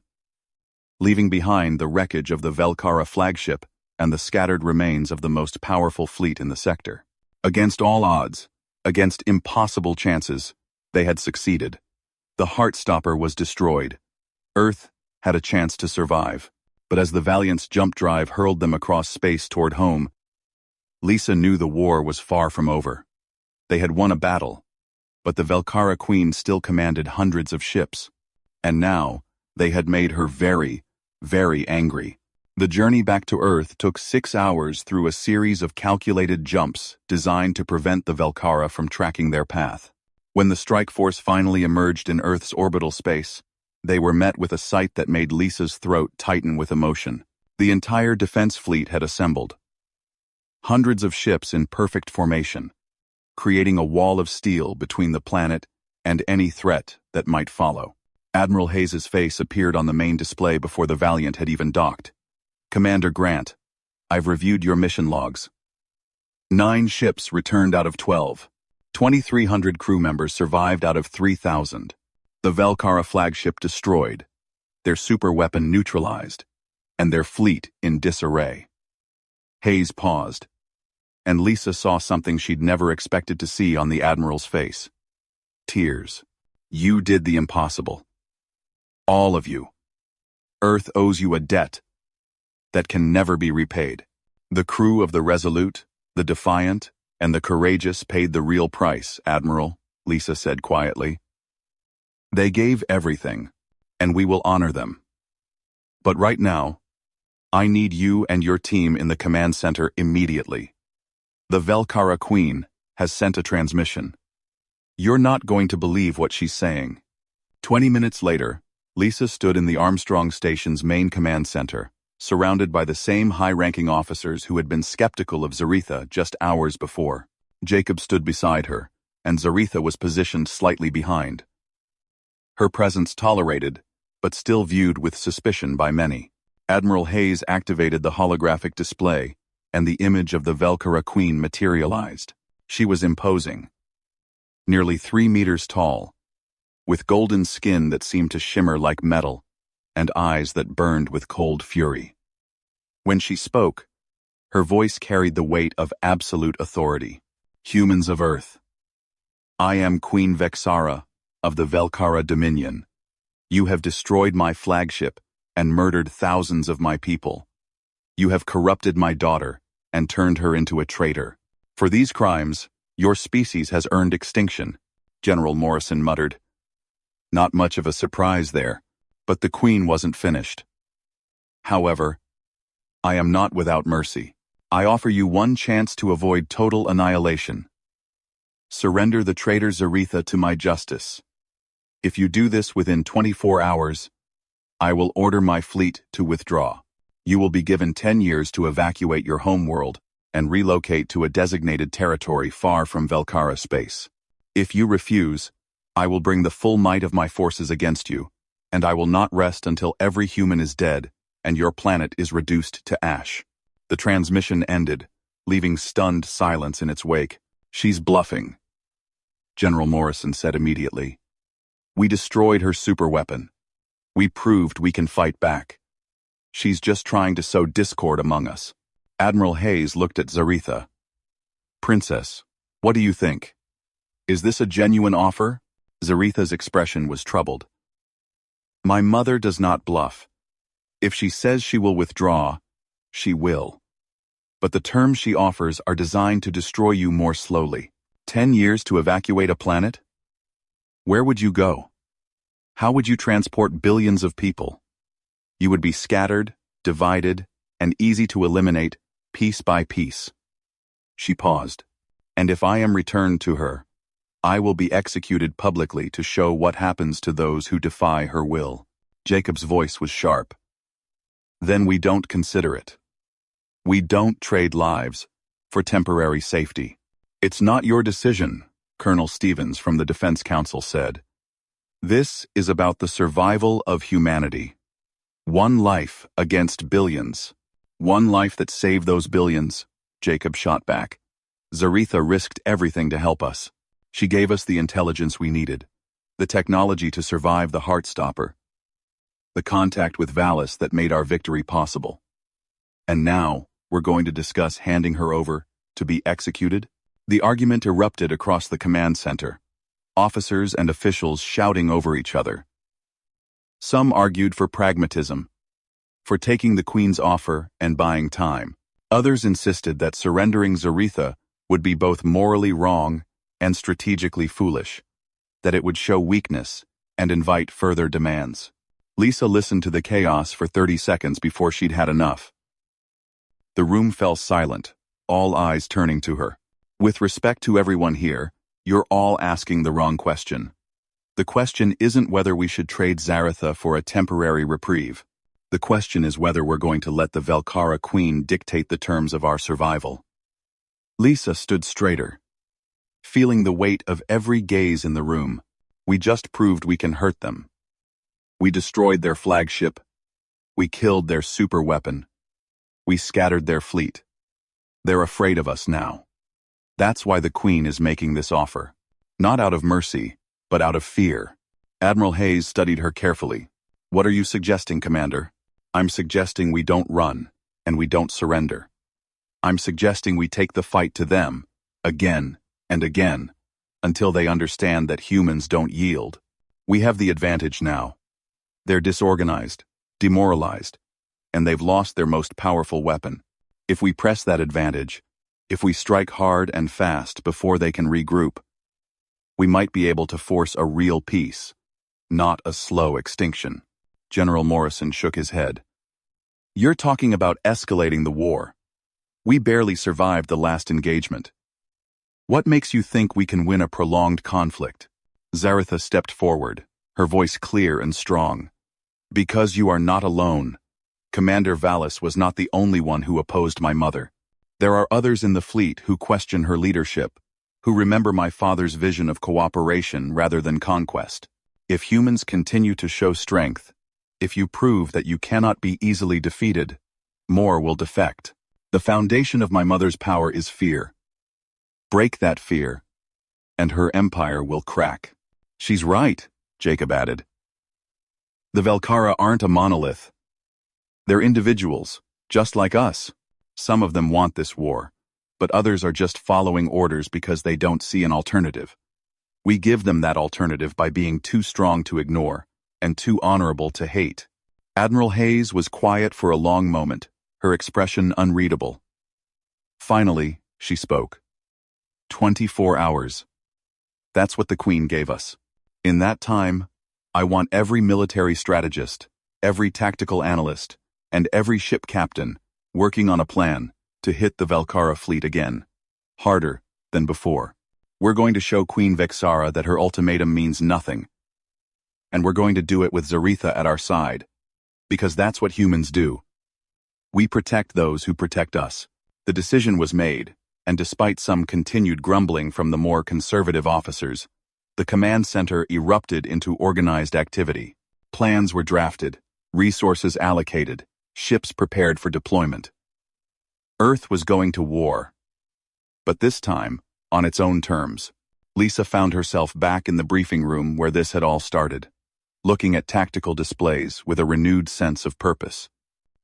leaving behind the wreckage of the Velkara flagship and the scattered remains of the most powerful fleet in the sector. Against all odds, against impossible chances, they had succeeded. The Heartstopper was destroyed. Earth had a chance to survive. But as the Valiant's jump drive hurled them across space toward home, Lisa knew the war was far from over. They had won a battle, but the Velkara Queen still commanded hundreds of ships. And now, they had made her very, very angry. The journey back to Earth took 6 hours through a series of calculated jumps designed to prevent the Velkara from tracking their path. When the strike force finally emerged in Earth's orbital space, they were met with a sight that made Lisa's throat tighten with emotion. The entire defense fleet had assembled. Hundreds of ships in perfect formation, creating a wall of steel between the planet and any threat that might follow. Admiral Hayes's face appeared on the main display before the Valiant had even docked. "Commander Grant, I've reviewed your mission logs. 9 ships returned out of 12. 2,300 crew members survived out of 3,000. The Velkara flagship destroyed, their superweapon neutralized, and their fleet in disarray." Hayes paused, and Lisa saw something she'd never expected to see on the Admiral's face. Tears. "You did the impossible. All of you. Earth owes you a debt that can never be repaid." "The crew of the Resolute, the Defiant, and the Courageous paid the real price, Admiral," Lisa said quietly. "They gave everything, and we will honor them. But right now, I need you and your team in the command center immediately. The Velkara Queen has sent a transmission. You're not going to believe what she's saying." 20 minutes later, Lisa stood in the Armstrong Station's main command center, surrounded by the same high-ranking officers who had been skeptical of Zaretha just hours before. Jacob stood beside her, and Zaretha was positioned slightly behind. Her presence tolerated, but still viewed with suspicion by many. Admiral Hayes activated the holographic display, and the image of the Velkara Queen materialized. She was imposing. Nearly 3 meters tall, with golden skin that seemed to shimmer like metal, and eyes that burned with cold fury. When she spoke, her voice carried the weight of absolute authority. "Humans of Earth, I am Queen Vexara of the Velkara Dominion. You have destroyed my flagship and murdered thousands of my people. You have corrupted my daughter and turned her into a traitor. For these crimes, your species has earned extinction," General Morrison muttered. Not much of a surprise there, but the Queen wasn't finished. "However, I am not without mercy. I offer you one chance to avoid total annihilation. Surrender the traitor Zaretha to my justice. If you do this within 24 hours, I will order my fleet to withdraw. You will be given 10 years to evacuate your homeworld and relocate to a designated territory far from Velkara space. If you refuse, I will bring the full might of my forces against you, and I will not rest until every human is dead and your planet is reduced to ash." The transmission ended, leaving stunned silence in its wake. "She's bluffing," General Morrison said immediately. "We destroyed her superweapon. We proved we can fight back. She's just trying to sow discord among us." Admiral Hayes looked at Zaretha. "Princess, what do you think? Is this a genuine offer?" Zaretha's expression was troubled. "My mother does not bluff. If she says she will withdraw, she will. But the terms she offers are designed to destroy you more slowly. 10 years to evacuate a planet? Where would you go? How would you transport billions of people? You would be scattered, divided, and easy to eliminate, piece by piece." She paused. "And if I am returned to her, I will be executed publicly to show what happens to those who defy her will." Jacob's voice was sharp. "Then we don't consider it. We don't trade lives for temporary safety." "It's not your decision," Colonel Stevens from the Defense Council said. "This is about the survival of humanity. One life against billions. One life that saved those billions," Jacob shot back. "Zaretha risked everything to help us. She gave us the intelligence we needed, the technology to survive the Heartstopper, the contact with Valis that made our victory possible. And now, we're going to discuss handing her over to be executed?" The argument erupted across the command center, officers and officials shouting over each other. Some argued for pragmatism. for taking the Queen's offer and buying time. Others insisted that surrendering Zaretha would be both morally wrong and strategically foolish, that it would show weakness and invite further demands. Lisa listened to the chaos for 30 seconds before she'd had enough. The room fell silent, all eyes turning to her. With respect to everyone here, you're all asking the wrong question. The question isn't whether we should trade Zaretha for a temporary reprieve. The question is whether we're going to let the Velkara Queen dictate the terms of our survival. Lisa stood straighter, feeling the weight of every gaze in the room. We just proved we can hurt them. We destroyed their flagship. We killed their super weapon. We scattered their fleet. They're afraid of us now. That's why the Queen is making this offer. Not out of mercy, but out of fear. Admiral Hayes studied her carefully. What are you suggesting, Commander? I'm suggesting we don't run, and we don't surrender. I'm suggesting we take the fight to them, again and again, until they understand that humans don't yield. We have the advantage now. They're disorganized, demoralized, and they've lost their most powerful weapon. If we press that advantage, if we strike hard and fast before they can regroup, we might be able to force a real peace, not a slow extinction. General Morrison shook his head. You're talking about escalating the war. We barely survived the last engagement. What makes you think we can win a prolonged conflict? Zaretha stepped forward, her voice clear and strong. Because you are not alone. Commander Vallis was not the only one who opposed my mother. There are others in the fleet who question her leadership, who remember my father's vision of cooperation rather than conquest. If humans continue to show strength, if you prove that you cannot be easily defeated, more will defect. The foundation of my mother's power is fear. Break that fear, and her empire will crack. She's right, Jacob added. The Velkara aren't a monolith. They're individuals, just like us. Some of them want this war, but others are just following orders because they don't see an alternative. We give them that alternative by being too strong to ignore and too honorable to hate. Admiral Hayes was quiet for a long moment, her expression unreadable. Finally, she spoke. 24 hours. That's what the Queen gave us. In that time, I want every military strategist, every tactical analyst, and every ship captain working on a plan to hit the Velkara fleet again. Harder than before. We're going to show Queen Vexara that her ultimatum means nothing. And we're going to do it with Zaretha at our side. Because that's what humans do. We protect those who protect us. The decision was made, and despite some continued grumbling from the more conservative officers, the command center erupted into organized activity. Plans were drafted, resources allocated, ships prepared for deployment. Earth was going to war. But this time, on its own terms. Lisa found herself back in the briefing room where this had all started, looking at tactical displays with a renewed sense of purpose.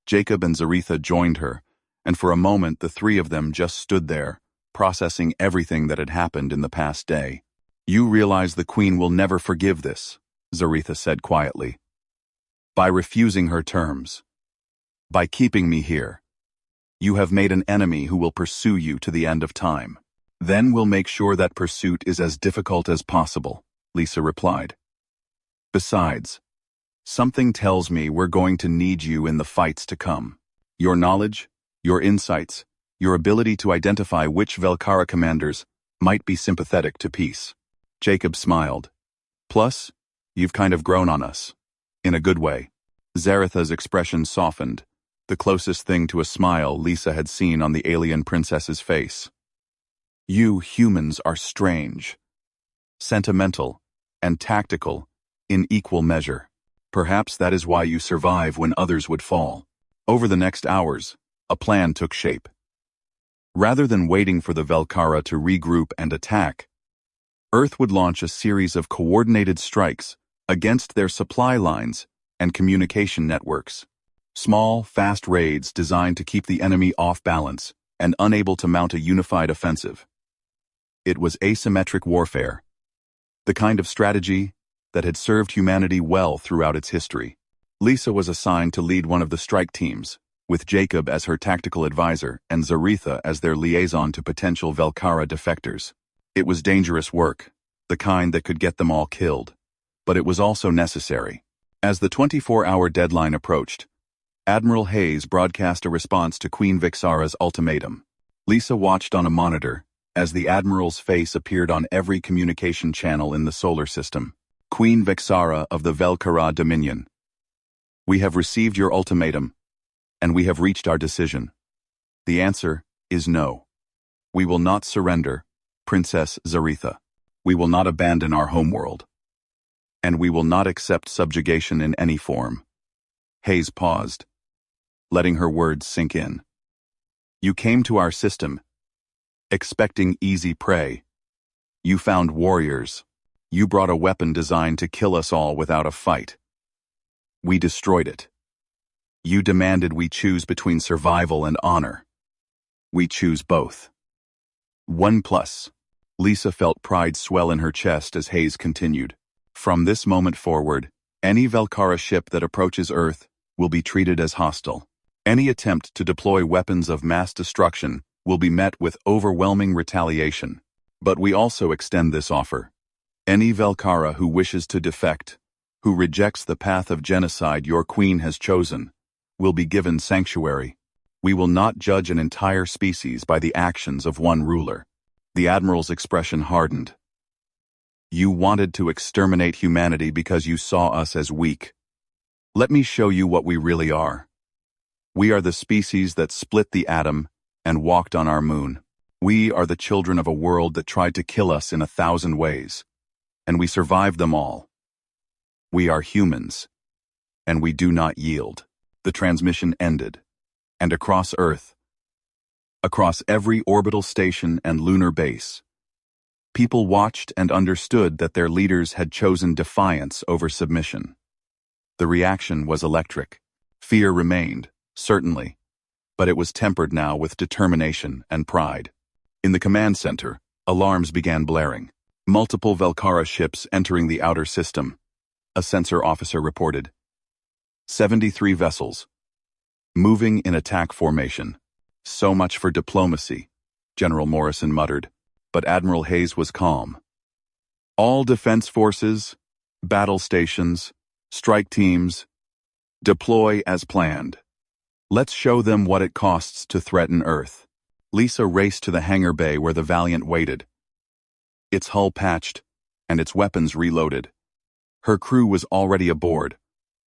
Jacob and Zaretha joined her, and for a moment the three of them just stood there, processing everything that had happened in the past day. You realize the Queen will never forgive this, Zaretha said quietly. By refusing her terms. By keeping me here. You have made an enemy who will pursue you to the end of time. Then we'll make sure that pursuit is as difficult as possible, Lisa replied. Besides, something tells me we're going to need you in the fights to come. Your knowledge, your insights, your ability to identify which Velkara commanders might be sympathetic to peace. Jacob smiled. Plus, you've kind of grown on us. In a good way. Zaretha's expression softened, the closest thing to a smile Lisa had seen on the alien princess's face. You humans are strange, sentimental, and tactical in equal measure. Perhaps that is why you survive when others would fall. Over the next hours, a plan took shape. Rather than waiting for the Velkara to regroup and attack, Earth would launch a series of coordinated strikes against their supply lines and communication networks. Small, fast raids designed to keep the enemy off balance and unable to mount a unified offensive. It was asymmetric warfare, the kind of strategy that had served humanity well throughout its history. Lisa was assigned to lead one of the strike teams, with Jacob as her tactical advisor and Zaretha as their liaison to potential Velkara defectors. It was dangerous work, the kind that could get them all killed, but it was also necessary. As the 24-hour deadline approached, Admiral Hayes broadcast a response to Queen Vixara's ultimatum. Lisa watched on a monitor as the Admiral's face appeared on every communication channel in the solar system. Queen Vixara of the Velkara Dominion. We have received your ultimatum, and we have reached our decision. The answer is no. We will not surrender, Princess Zaretha. We will not abandon our homeworld. And we will not accept subjugation in any form. Hayes paused, letting her words sink in. You came to our system, expecting easy prey. You found warriors. You brought a weapon designed to kill us all without a fight. We destroyed it. You demanded we choose between survival and honor. We choose both. 1+. Lisa felt pride swell in her chest as Hayes continued. From this moment forward, any Velkara ship that approaches Earth will be treated as hostile. Any attempt to deploy weapons of mass destruction will be met with overwhelming retaliation. But we also extend this offer. Any Velkara who wishes to defect, who rejects the path of genocide your queen has chosen, will be given sanctuary. We will not judge an entire species by the actions of one ruler. The Admiral's expression hardened. You wanted to exterminate humanity because you saw us as weak. Let me show you what we really are. We are the species that split the atom and walked on our moon. We are the children of a world that tried to kill us in 1,000 ways, and we survived them all. We are humans, and we do not yield. The transmission ended, and across Earth, across every orbital station and lunar base, people watched and understood that their leaders had chosen defiance over submission. The reaction was electric. Fear remained, certainly, but it was tempered now with determination and pride. In the command center, alarms began blaring. Multiple Velkara ships entering the outer system, a sensor officer reported. 73 vessels, moving in attack formation. So much for diplomacy, General Morrison muttered, but Admiral Hayes was calm. All defense forces, battle stations, strike teams, deploy as planned. Let's show them what it costs to threaten Earth. Lisa raced to the hangar bay where the Valiant waited, its hull patched and its weapons reloaded. Her crew was already aboard,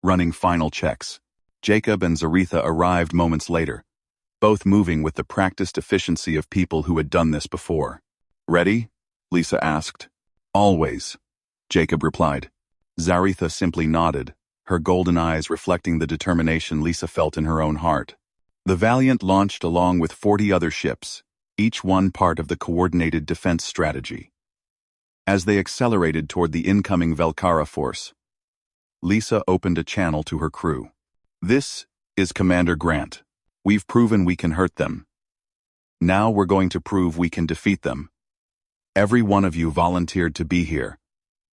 running final checks. Jacob and Zaretha arrived moments later, both moving with the practiced efficiency of people who had done this before. Ready? Lisa asked. Always, Jacob replied. Zaretha simply nodded, her golden eyes reflecting the determination Lisa felt in her own heart. The Valiant launched along with 40 other ships, each one part of the coordinated defense strategy. As they accelerated toward the incoming Velkara force, Lisa opened a channel to her crew. This is Commander Grant. We've proven we can hurt them. Now we're going to prove we can defeat them. Every one of you volunteered to be here,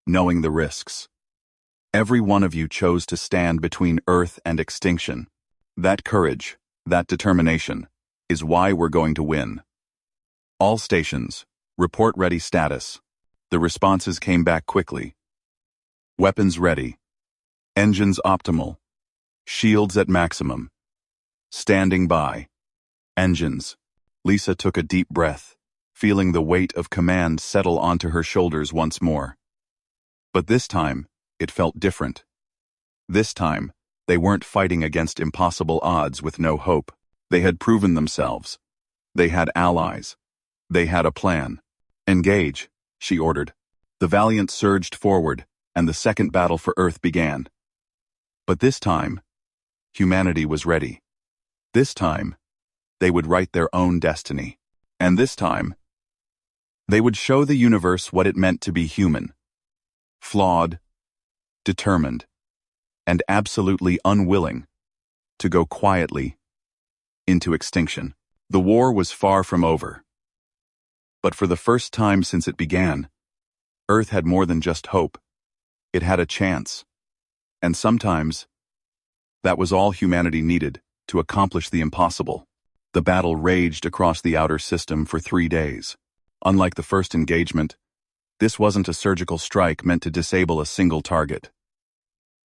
knowing the risks. Every one of you chose to stand between Earth and extinction. That courage, that determination, is why we're going to win. All stations, report ready status. The responses came back quickly. Weapons ready. Engines optimal. Shields at maximum. Standing by. Engines. Lisa took a deep breath, feeling the weight of command settle onto her shoulders once more. But this time, it felt different. This time, they weren't fighting against impossible odds with no hope. They had proven themselves. They had allies. They had a plan. Engage, she ordered. The Valiant surged forward, and the second battle for Earth began. But this time, humanity was ready. This time, they would write their own destiny. And this time, they would show the universe what it meant to be human. Flawed, determined, and absolutely unwilling to go quietly into extinction. The war was far from over. But for the first time since it began, Earth had more than just hope. It had a chance. And sometimes, That was all humanity needed to accomplish the impossible. The battle raged across the outer system for 3 days. Unlike the first engagement, this wasn't a surgical strike meant to disable a single target.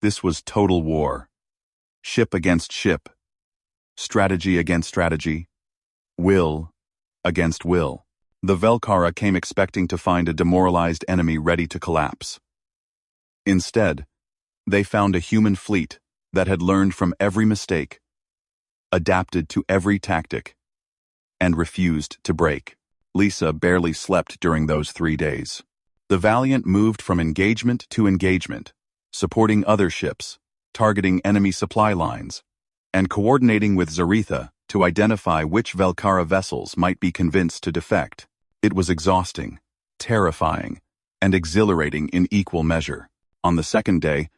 This was total war. Ship against ship. Strategy against strategy. Will against will. The Velkara came expecting to find a demoralized enemy ready to collapse. Instead, they found a human fleet that had learned from every mistake, adapted to every tactic, and refused to break. Lisa barely slept during those 3 days. The Valiant moved from engagement to engagement, supporting other ships, targeting enemy supply lines, and coordinating with Zaretha to identify which Velkara vessels might be convinced to defect. It was exhausting, terrifying, and exhilarating in equal measure. On the second day,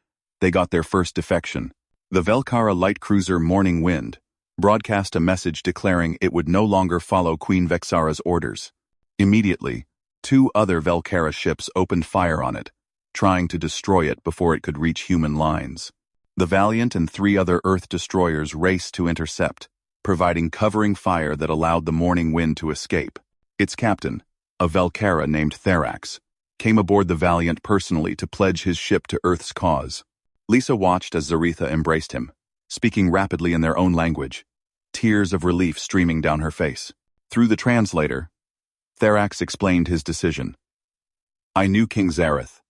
they got their first defection. The Velkara light cruiser Morning Wind broadcast a message declaring it would no longer follow Queen Vexara's orders. Immediately, 2 other Velkara ships opened fire on it, trying to destroy it before it could reach human lines. The Valiant and 3 other Earth destroyers raced to intercept, providing covering fire that allowed the Morning Wind to escape. Its captain, a Velkara named Therax, came aboard the Valiant personally to pledge his ship to Earth's cause. Lisa watched as Zaretha embraced him, speaking rapidly in their own language, tears of relief streaming down her face. Through the translator, Therax explained his decision. "I knew King Zareth.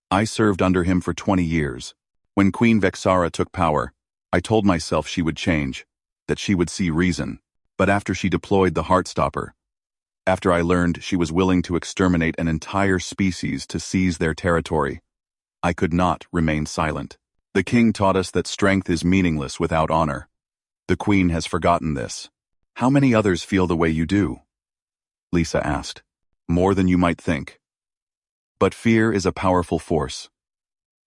I served under him for 20 years. When Queen Vexara took power, I told myself she would change, that she would see reason. But after she deployed the Heartstopper, after I learned she was willing to exterminate an entire species to seize their territory, I could not remain silent. The king taught us that strength is meaningless without honor. The queen has forgotten this. How many others feel the way you do?" Lisa asked. "More than you might think. But fear is a powerful force.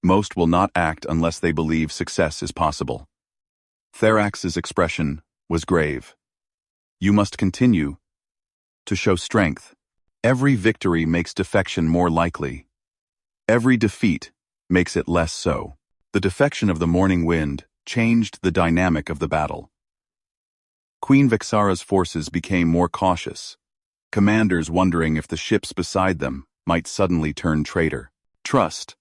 Most will not act unless they believe success is possible." Therax's expression was grave. "You must continue to show strength. Every victory makes defection more likely. Every defeat makes it less so." The defection of the Morning Wind changed the dynamic of the battle. Queen Vexara's forces became more cautious, commanders wondering if the ships beside them might suddenly turn traitor. Trust,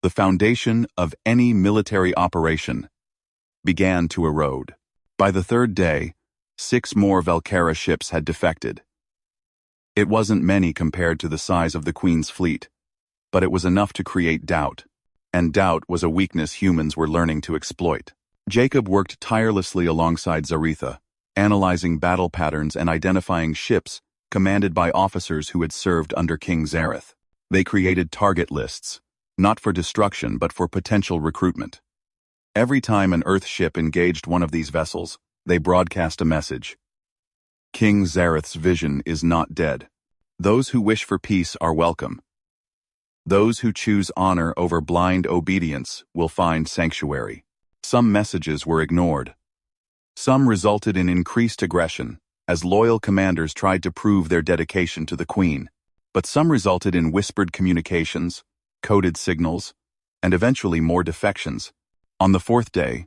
the foundation of any military operation, began to erode. By the 3rd day, 6 more Velkara ships had defected. It wasn't many compared to the size of the Queen's fleet, but it was enough to create doubt, and doubt was a weakness humans were learning to exploit. Jacob worked tirelessly alongside Zaretha, analyzing battle patterns and identifying ships commanded by officers who had served under King Zareth. They created target lists, not for destruction but for potential recruitment. Every time an Earth ship engaged one of these vessels, they broadcast a message. King Zareth's vision is not dead. Those who wish for peace are welcome. Those who choose honor over blind obedience will find sanctuary. Some messages were ignored. Some resulted in increased aggression, as loyal commanders tried to prove their dedication to the Queen. But some resulted in whispered communications, coded signals, and eventually more defections. On the 4th day,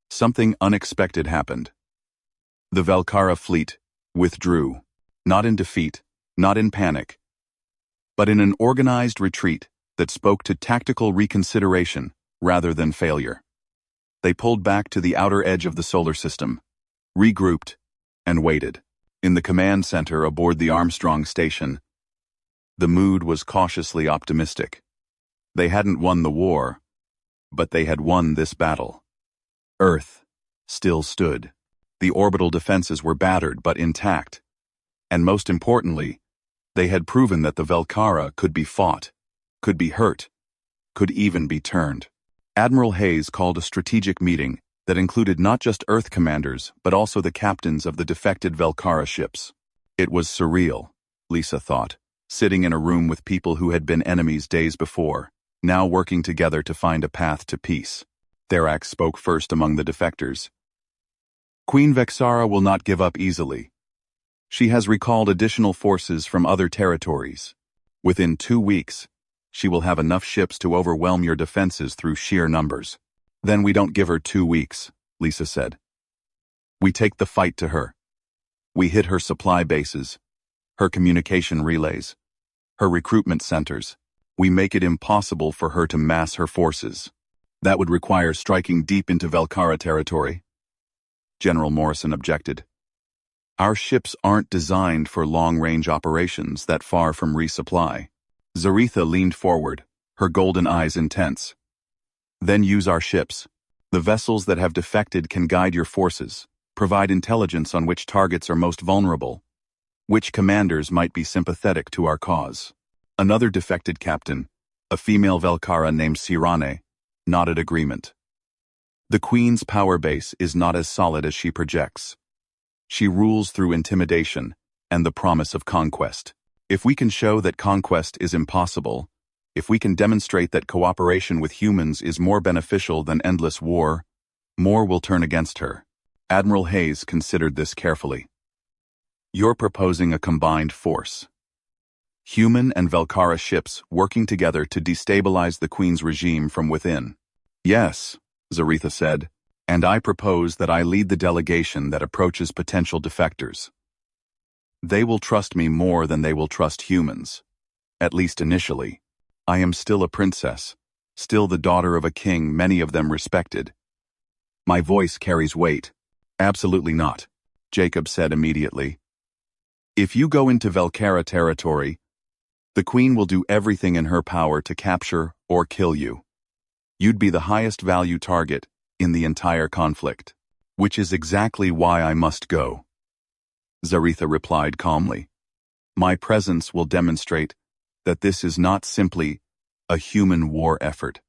something unexpected happened. The Velkara fleet withdrew, not in defeat, not in panic, but in an organized retreat that spoke to tactical reconsideration rather than failure. They pulled back to the outer edge of the solar system, regrouped, and waited. In the command center aboard the Armstrong station, the mood was cautiously optimistic. They hadn't won the war, but they had won this battle. Earth still stood. The orbital defenses were battered but intact. And most importantly, they had proven that the Velkara could be fought, could be hurt, could even be turned. Admiral Hayes called a strategic meeting that included not just Earth commanders but also the captains of the defected Velkara ships. It was surreal, Lisa thought, sitting in a room with people who had been enemies days before, now working together to find a path to peace. Therax spoke first among the defectors. Queen Vexara will not give up easily. She has recalled additional forces from other territories. Within 2 weeks, she will have enough ships to overwhelm your defenses through sheer numbers. Then we don't give her 2 weeks, Lisa said. We take the fight to her. We hit her supply bases, her communication relays, her recruitment centers. We make it impossible for her to mass her forces. That would require striking deep into Velkara territory. General Morrison objected. Our ships aren't designed for long-range operations that far from resupply. Zaretha leaned forward, her golden eyes intense. Then use our ships. The vessels that have defected can guide your forces, provide intelligence on which targets are most vulnerable, which commanders might be sympathetic to our cause. Another defected captain, a female Velkara named Sirane, nodded agreement. The Queen's power base is not as solid as she projects. She rules through intimidation and the promise of conquest. If we can show that conquest is impossible, if we can demonstrate that cooperation with humans is more beneficial than endless war, more will turn against her. Admiral Hayes considered this carefully. You're proposing a combined force. Human and Velkara ships working together to destabilize the Queen's regime from within. Yes, Zaretha said, and I propose that I lead the delegation that approaches potential defectors. They will trust me more than they will trust humans. At least initially. I am still a princess, still the daughter of a king many of them respected. My voice carries weight. Absolutely not, Jacob said immediately. If you go into Velkara territory, the Queen will do everything in her power to capture or kill you. You'd be the highest value target in the entire conflict, which is exactly why I must go. Zaretha replied calmly. My presence will demonstrate that this is not simply a human war effort.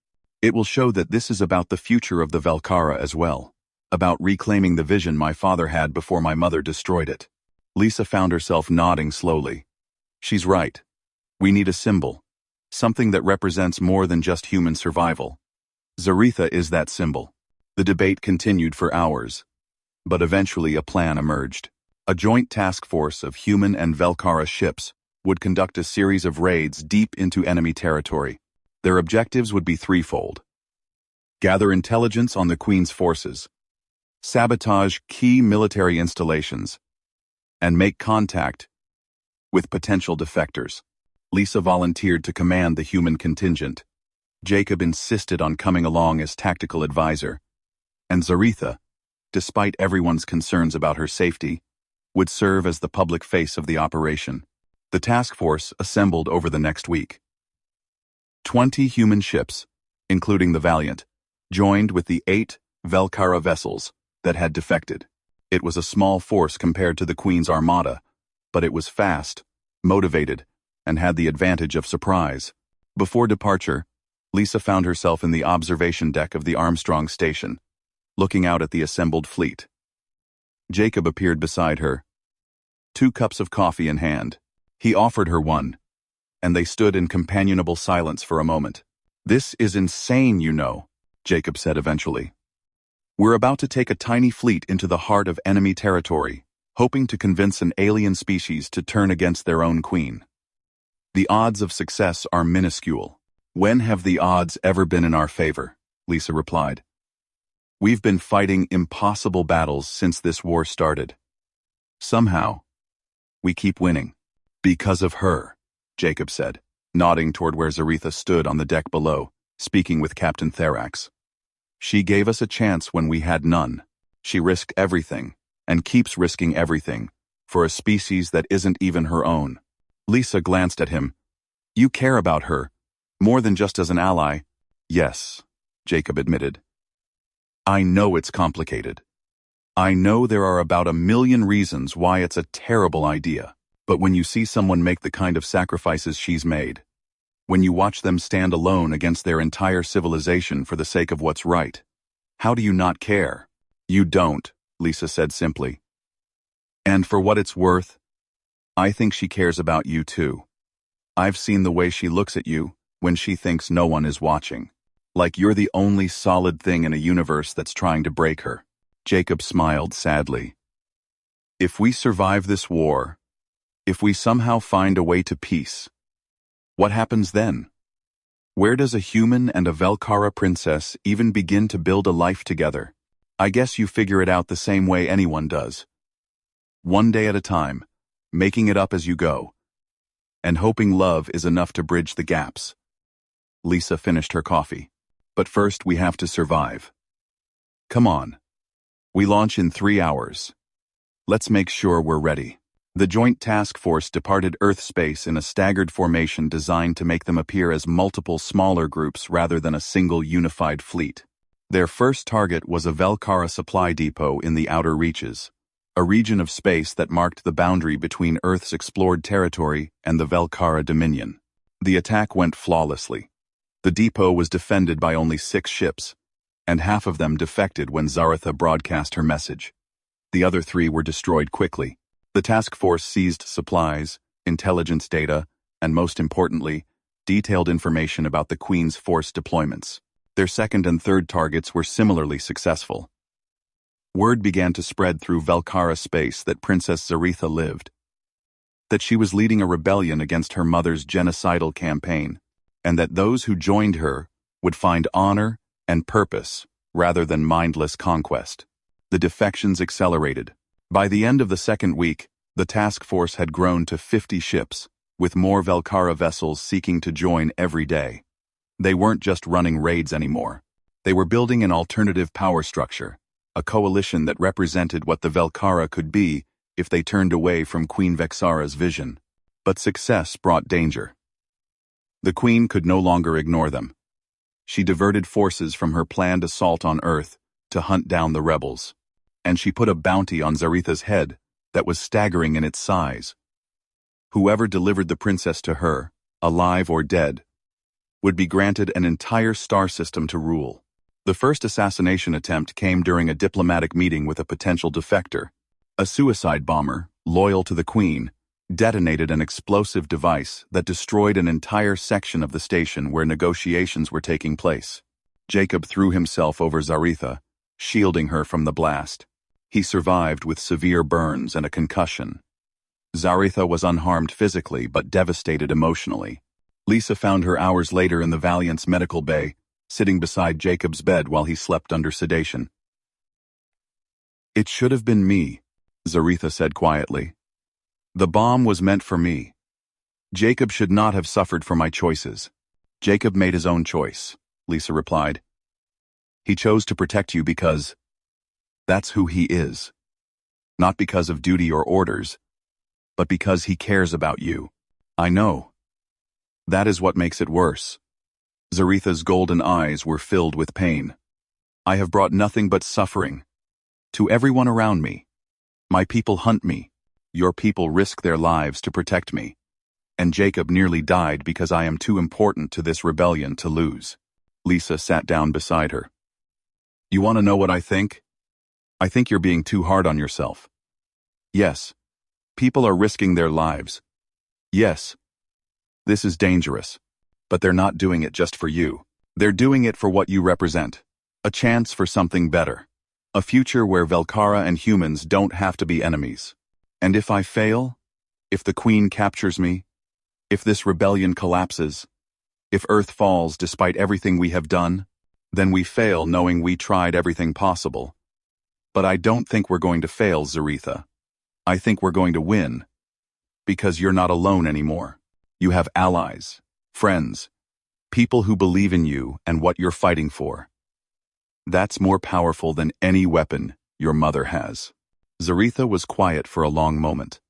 It will show that this is about the future of the Velkara as well, about reclaiming the vision my father had before my mother destroyed it. Lisa found herself nodding slowly. She's right. We need a symbol, something that represents more than just human survival. Zaretha is that symbol. The debate continued for hours, but eventually a plan emerged. A joint task force of human and Velkara ships would conduct a series of raids deep into enemy territory. Their objectives would be threefold. Gather intelligence on the Queen's forces, sabotage key military installations, and make contact with potential defectors. Lisa volunteered to command the human contingent. Jacob insisted on coming along as tactical advisor, and Zaretha, despite everyone's concerns about her safety, would serve as the public face of the operation. The task force assembled over the next week. 20 human ships, including the Valiant, joined with the 8 Velkara vessels that had defected. It was a small force compared to the Queen's armada, but it was fast, motivated, and had the advantage of surprise. Before departure, Lisa found herself in the observation deck of the Armstrong station, looking out at the assembled fleet. Jacob appeared beside her, 2 cups of coffee in hand. He offered her one, and they stood in companionable silence for a moment. This is insane, you know, Jacob said eventually. We're about to take a tiny fleet into the heart of enemy territory, hoping to convince an alien species to turn against their own queen. The odds of success are minuscule. When have the odds ever been in our favor? Lisa replied. We've been fighting impossible battles since this war started. Somehow, we keep winning. Because of her, Jacob said, nodding toward where Zaretha stood on the deck below, speaking with Captain Therax. She gave us a chance when we had none. She risked everything, and keeps risking everything, for a species that isn't even her own. Lisa glanced at him. You care about her, more than just as an ally. Yes, Jacob admitted. I know it's complicated. I know there are about 1,000,000 reasons why it's a terrible idea. But when you see someone make the kind of sacrifices she's made, when you watch them stand alone against their entire civilization for the sake of what's right, how do you not care? You don't, Lisa said simply. And for what it's worth, I think she cares about you too. I've seen the way she looks at you when she thinks no one is watching. Like you're the only solid thing in a universe that's trying to break her. Jacob smiled sadly. If we survive this war, if we somehow find a way to peace, what happens then? Where does a human and a Velkara princess even begin to build a life together? I guess you figure it out the same way anyone does. One day at a time, making it up as you go, and hoping love is enough to bridge the gaps. Lisa finished her coffee. But first we have to survive. Come on. We launch in 3 hours. Let's make sure we're ready. The Joint Task Force departed Earth space in a staggered formation designed to make them appear as multiple smaller groups rather than a single unified fleet. Their first target was a Velkara supply depot in the outer reaches, a region of space that marked the boundary between Earth's explored territory and the Velkara Dominion. The attack went flawlessly. The depot was defended by only 6 ships, and half of them defected when Zaratha broadcast her message. The other 3 were destroyed quickly. The task force seized supplies, intelligence data, and most importantly, detailed information about the Queen's force deployments. Their second and third targets were similarly successful. Word began to spread through Velkara space that Princess Zaretha lived, that she was leading a rebellion against her mother's genocidal campaign, and that those who joined her would find honor and purpose rather than mindless conquest. The defections accelerated. By the end of the second week, the task force had grown to 50 ships, with more Velkara vessels seeking to join every day. They weren't just running raids anymore. They were building an alternative power structure, a coalition that represented what the Velkara could be if they turned away from Queen Vexara's vision. But success brought danger. The Queen could no longer ignore them. She diverted forces from her planned assault on Earth to hunt down the rebels, and she put a bounty on Zaretha's head that was staggering in its size. Whoever delivered the princess to her, alive or dead, would be granted an entire star system to rule. The first assassination attempt came during a diplomatic meeting with a potential defector. A suicide bomber, loyal to the Queen, detonated an explosive device that destroyed an entire section of the station where negotiations were taking place. Jacob threw himself over Zaretha, shielding her from the blast. He survived with severe burns and a concussion. Zaretha was unharmed physically but devastated emotionally. Lisa found her hours later in the Valiant's medical bay, sitting beside Jacob's bed while he slept under sedation. "It should have been me," Zaretha said quietly. "The bomb was meant for me. Jacob should not have suffered for my choices." "Jacob made his own choice," Lisa replied. "He chose to protect you because that's who he is. Not because of duty or orders, but because he cares about you." "I know. That is what makes it worse." Zaretha's golden eyes were filled with pain. "I have brought nothing but suffering to everyone around me. My people hunt me. Your people risk their lives to protect me. And Jacob nearly died because I am too important to this rebellion to lose." Lisa sat down beside her. "You want to know what I think? I think you're being too hard on yourself. Yes, people are risking their lives. Yes, this is dangerous. But they're not doing it just for you. They're doing it for what you represent. A chance for something better. A future where Velkara and humans don't have to be enemies. And if I fail, if the Queen captures me, if this rebellion collapses, if Earth falls despite everything we have done, then we fail knowing we tried everything possible. But I don't think we're going to fail, Zaretha. I think we're going to win. Because you're not alone anymore. You have allies, friends, people who believe in you and what you're fighting for. That's more powerful than any weapon your mother has." Zaretha was quiet for a long moment.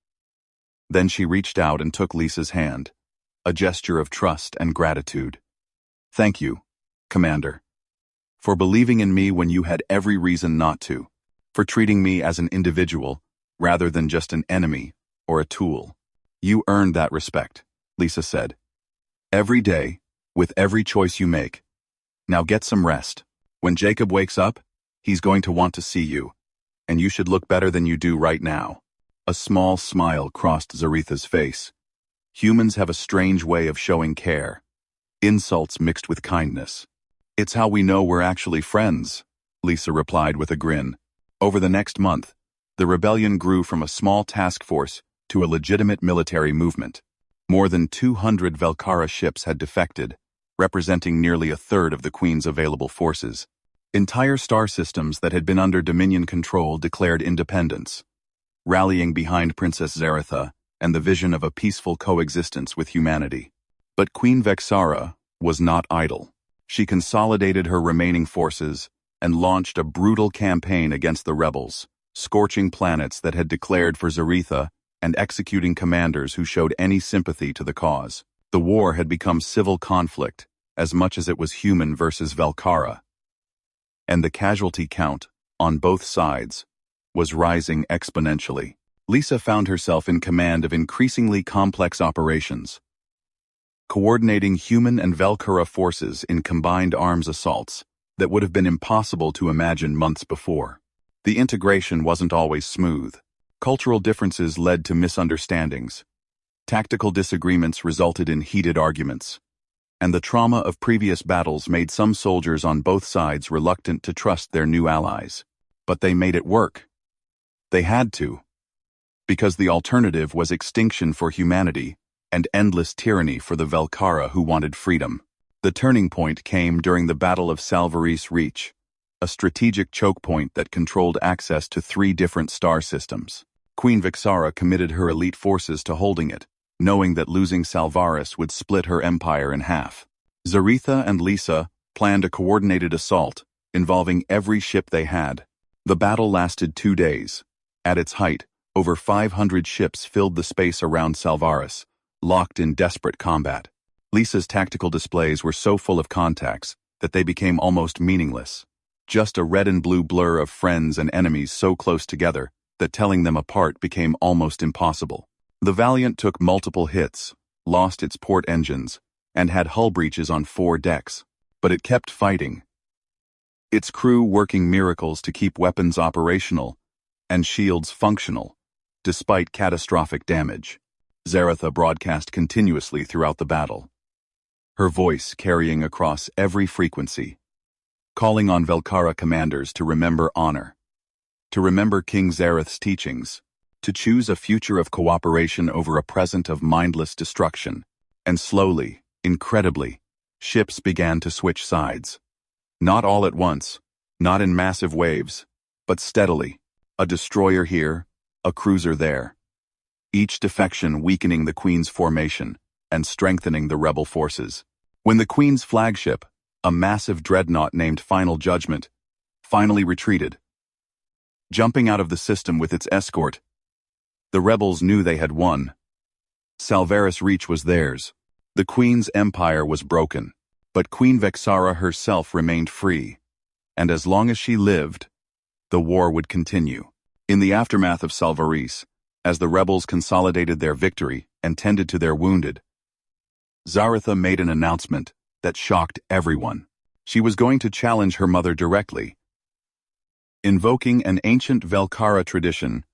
Then she reached out and took Lisa's hand, a gesture of trust and gratitude. "Thank you, Commander, for believing in me when you had every reason not to, for treating me as an individual rather than just an enemy or a tool. You earned that respect," Lisa said. "Every day, with every choice you make. Now get some rest. When Jacob wakes up, he's going to want to see you, and you should look better than you do right now." A small smile crossed Zaretha's face. Humans have a strange way of showing care. Insults mixed with kindness. "It's how we know we're actually friends," Lisa replied with a grin. Over the next month, the rebellion grew from a small task force to a legitimate military movement. More than 200 Velkara ships had defected, representing nearly a third of the Queen's available forces. Entire star systems that had been under Dominion control declared independence, rallying behind Princess Zaratha and the vision of a peaceful coexistence with humanity. But Queen Vexara was not idle. She consolidated her remaining forces and launched a brutal campaign against the rebels, scorching planets that had declared for Zaretha and executing commanders who showed any sympathy to the cause. The war had become civil conflict as much as it was human versus Velkara, and the casualty count, on both sides, was rising exponentially. Lisa found herself in command of increasingly complex operations, coordinating human and Velkara forces in combined arms assaults that would have been impossible to imagine months before. The integration wasn't always smooth. Cultural differences led to misunderstandings. Tactical disagreements resulted in heated arguments, and the trauma of previous battles made some soldiers on both sides reluctant to trust their new allies. But they made it work. They had to, because the alternative was extinction for humanity and endless tyranny for the Velkara who wanted freedom. The turning point came during the Battle of Salvaris Reach, a strategic choke point that controlled access to 3 different star systems. Queen Vexara committed her elite forces to holding it, knowing that losing Salvaris would split her empire in half. Zaretha and Lisa planned a coordinated assault, involving every ship they had. The battle lasted 2 days. At its height, over 500 ships filled the space around Salvaris, locked in desperate combat. Lisa's tactical displays were so full of contacts that they became almost meaningless. Just a red and blue blur of friends and enemies so close together that telling them apart became almost impossible. The Valiant took multiple hits, lost its port engines, and had hull breaches on 4 decks. But it kept fighting, its crew working miracles to keep weapons operational and shields functional, despite catastrophic damage. Zaratha broadcast continuously throughout the battle, her voice carrying across every frequency, calling on Velkara commanders to remember honor, to remember King Zarath's teachings, to choose a future of cooperation over a present of mindless destruction. And slowly, incredibly, ships began to switch sides. Not all at once, not in massive waves, but steadily. A destroyer here, a cruiser there. Each defection weakening the Queen's formation and strengthening the rebel forces. When the Queen's flagship, a massive dreadnought named Final Judgment, finally retreated, jumping out of the system with its escort, the rebels knew they had won. Salvaris Reach was theirs. The Queen's empire was broken, but Queen Vexara herself remained free, and as long as she lived, the war would continue. In the aftermath of Salvaris, as the rebels consolidated their victory and tended to their wounded, Zaratha made an announcement that shocked everyone. She was going to challenge her mother directly, invoking an ancient Velkara tradition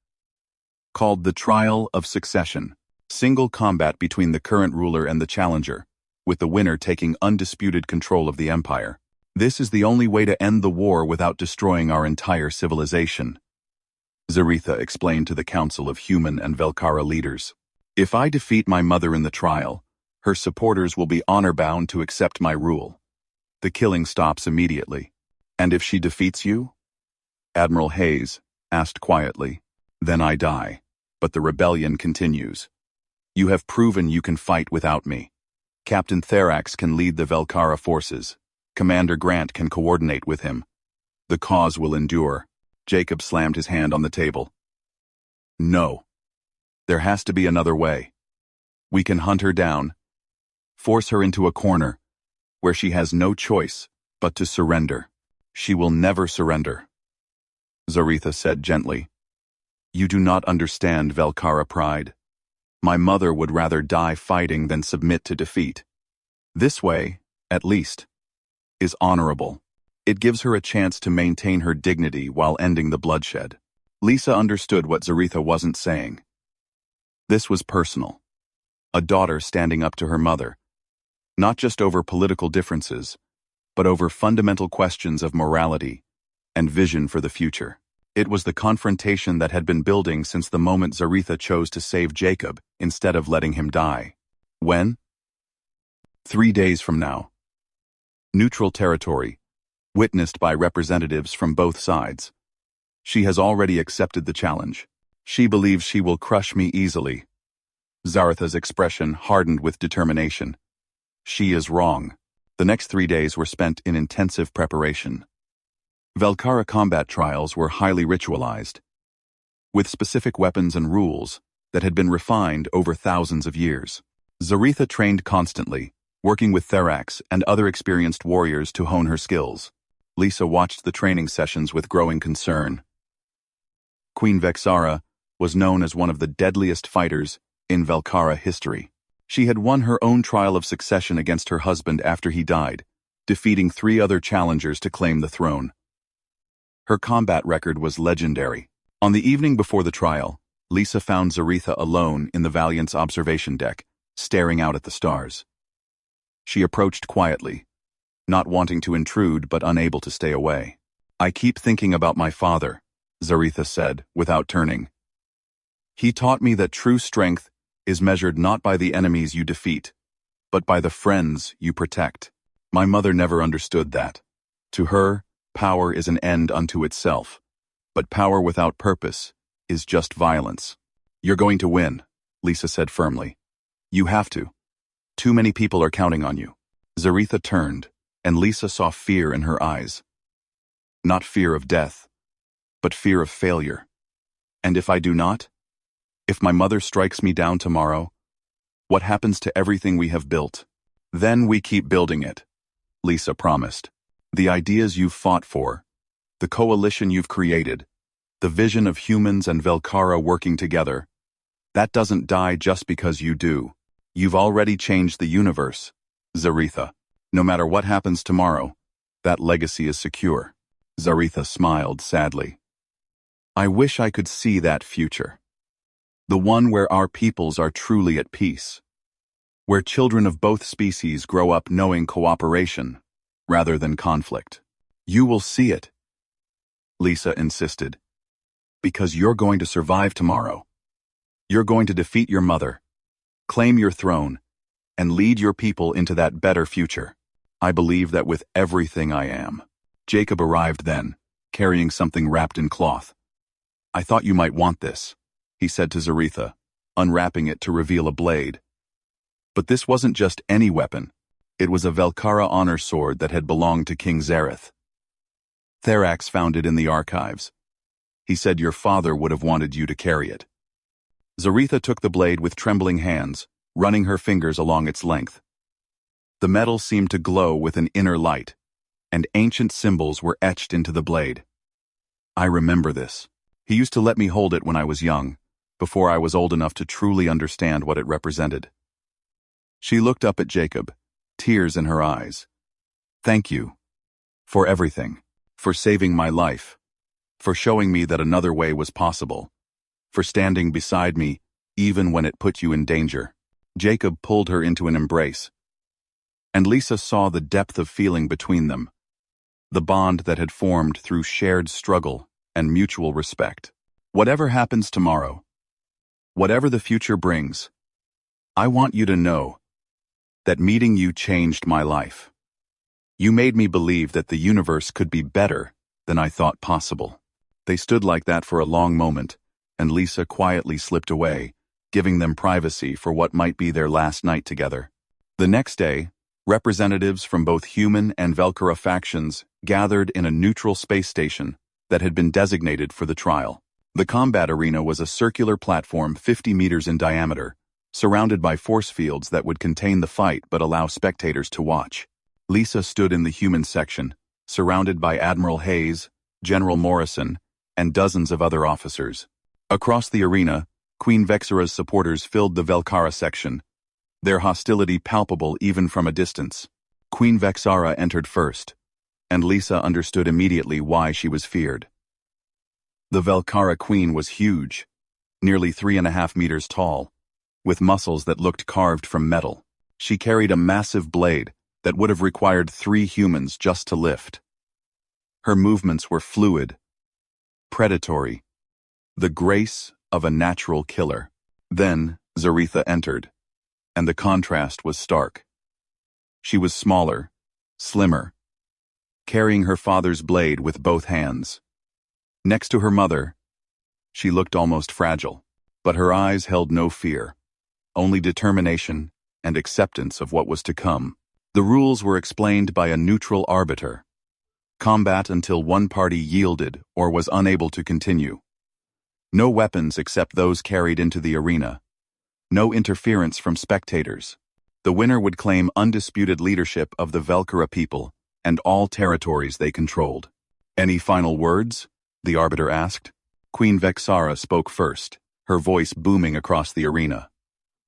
called the Trial of Succession, single combat between the current ruler and the challenger, with the winner taking undisputed control of the empire. This is the only way to end the war without destroying our entire civilization, Zaretha explained to the council of human and Velkara leaders. If I defeat my mother in the trial, her supporters will be honor-bound to accept my rule. The killing stops immediately. And if she defeats you? Admiral Hayes asked quietly. Then I die. But the rebellion continues. You have proven you can fight without me. Captain Therax can lead the Velkara forces. Commander Grant can coordinate with him. The cause will endure. Jacob slammed his hand on the table. No. There has to be another way. We can hunt her down, force her into a corner, where she has no choice but to surrender. She will never surrender, Zaretha said gently. You do not understand Velkara pride. My mother would rather die fighting than submit to defeat. This way, at least, is honorable. It gives her a chance to maintain her dignity while ending the bloodshed. Lisa understood what Zaretha wasn't saying. This was personal. A daughter standing up to her mother, not just over political differences, but over fundamental questions of morality and vision for the future. It was the confrontation that had been building since the moment Zaretha chose to save Jacob instead of letting him die. When? 3 days from now, Neutral territory, witnessed by representatives from both sides. She has already accepted the challenge. She believes she will crush me easily. Zaratha's expression hardened with determination. She is wrong. The next 3 days were spent in intensive preparation. Velkara combat trials were highly ritualized, with specific weapons and rules that had been refined over thousands of years. Zaretha trained constantly, working with Therax and other experienced warriors to hone her skills. Lisa watched the training sessions with growing concern. Queen Vexara was known as one of the deadliest fighters in Velkara history. She had won her own trial of succession against her husband after he died, defeating 3 other challengers to claim the throne. Her combat record was legendary. On the evening before the trial, Lisa found Zaretha alone in the Valiant's observation deck, staring out at the stars. She approached quietly, not wanting to intrude but unable to stay away. "I keep thinking about my father," Zaretha said, without turning. "He taught me that true strength is measured not by the enemies you defeat, but by the friends you protect. My mother never understood that. To her, power is an end unto itself, but power without purpose is just violence." "You're going to win," Lisa said firmly. "You have to. Too many people are counting on you." Zaretha turned, and Lisa saw fear in her eyes. Not fear of death, but fear of failure. "And if I do not? If my mother strikes me down tomorrow, what happens to everything we have built?" "Then we keep building it," Lisa promised. "The ideas you've fought for, the coalition you've created, the vision of humans and Velkara working together, that doesn't die just because you do. You've already changed the universe, Zaretha. No matter what happens tomorrow, that legacy is secure." Zaretha smiled sadly. "I wish I could see that future. The one where our peoples are truly at peace. Where children of both species grow up knowing cooperation, rather than conflict." "You will see it," Lisa insisted. "Because you're going to survive tomorrow. You're going to defeat your mother, claim your throne, and lead your people into that better future. I believe that with everything I am." Jacob arrived then, carrying something wrapped in cloth. "I thought you might want this," he said to Zaretha, unwrapping it to reveal a blade. But this wasn't just any weapon. It was a Velkara honor sword that had belonged to King Zareth. Therax found it in the archives. He said your father would have wanted you to carry it. Zaretha took the blade with trembling hands, running her fingers along its length. The metal seemed to glow with an inner light, and ancient symbols were etched into the blade. "I remember this. He used to let me hold it when I was young, before I was old enough to truly understand what it represented." She looked up at Jacob, tears in her eyes. "Thank you. For everything. For saving my life. For showing me that another way was possible. For standing beside me, even when it put you in danger." Jacob pulled her into an embrace, and Lisa saw the depth of feeling between them, the bond that had formed through shared struggle and mutual respect. "Whatever happens tomorrow, whatever the future brings, I want you to know that meeting you changed my life. You made me believe that the universe could be better than I thought possible." They stood like that for a long moment, and Lisa quietly slipped away, giving them privacy for what might be their last night together. The next day, representatives from both human and Velkara factions gathered in a neutral space station that had been designated for the trial. The combat arena was a circular platform 50 meters in diameter, surrounded by force fields that would contain the fight but allow spectators to watch. Lisa stood in the human section, surrounded by Admiral Hayes, General Morrison, and dozens of other officers. Across the arena, Queen Vexara's supporters filled the Velkara section, their hostility palpable even from a distance. Queen Vexara entered first, and Lisa understood immediately why she was feared. The Velkara queen was huge, nearly 3.5 meters tall, with muscles that looked carved from metal. She carried a massive blade that would have required 3 humans just to lift. Her movements were fluid, predatory, the grace of a natural killer. Then Zaretha entered, and the contrast was stark. She was smaller, slimmer, carrying her father's blade with both hands. Next to her mother, she looked almost fragile, but her eyes held no fear, only determination and acceptance of what was to come. The rules were explained by a neutral arbiter. Combat until one party yielded or was unable to continue. No weapons except those carried into the arena. No interference from spectators. The winner would claim undisputed leadership of the Velkara people and all territories they controlled. Any final words? The arbiter asked. Queen Vexara spoke first, her voice booming across the arena.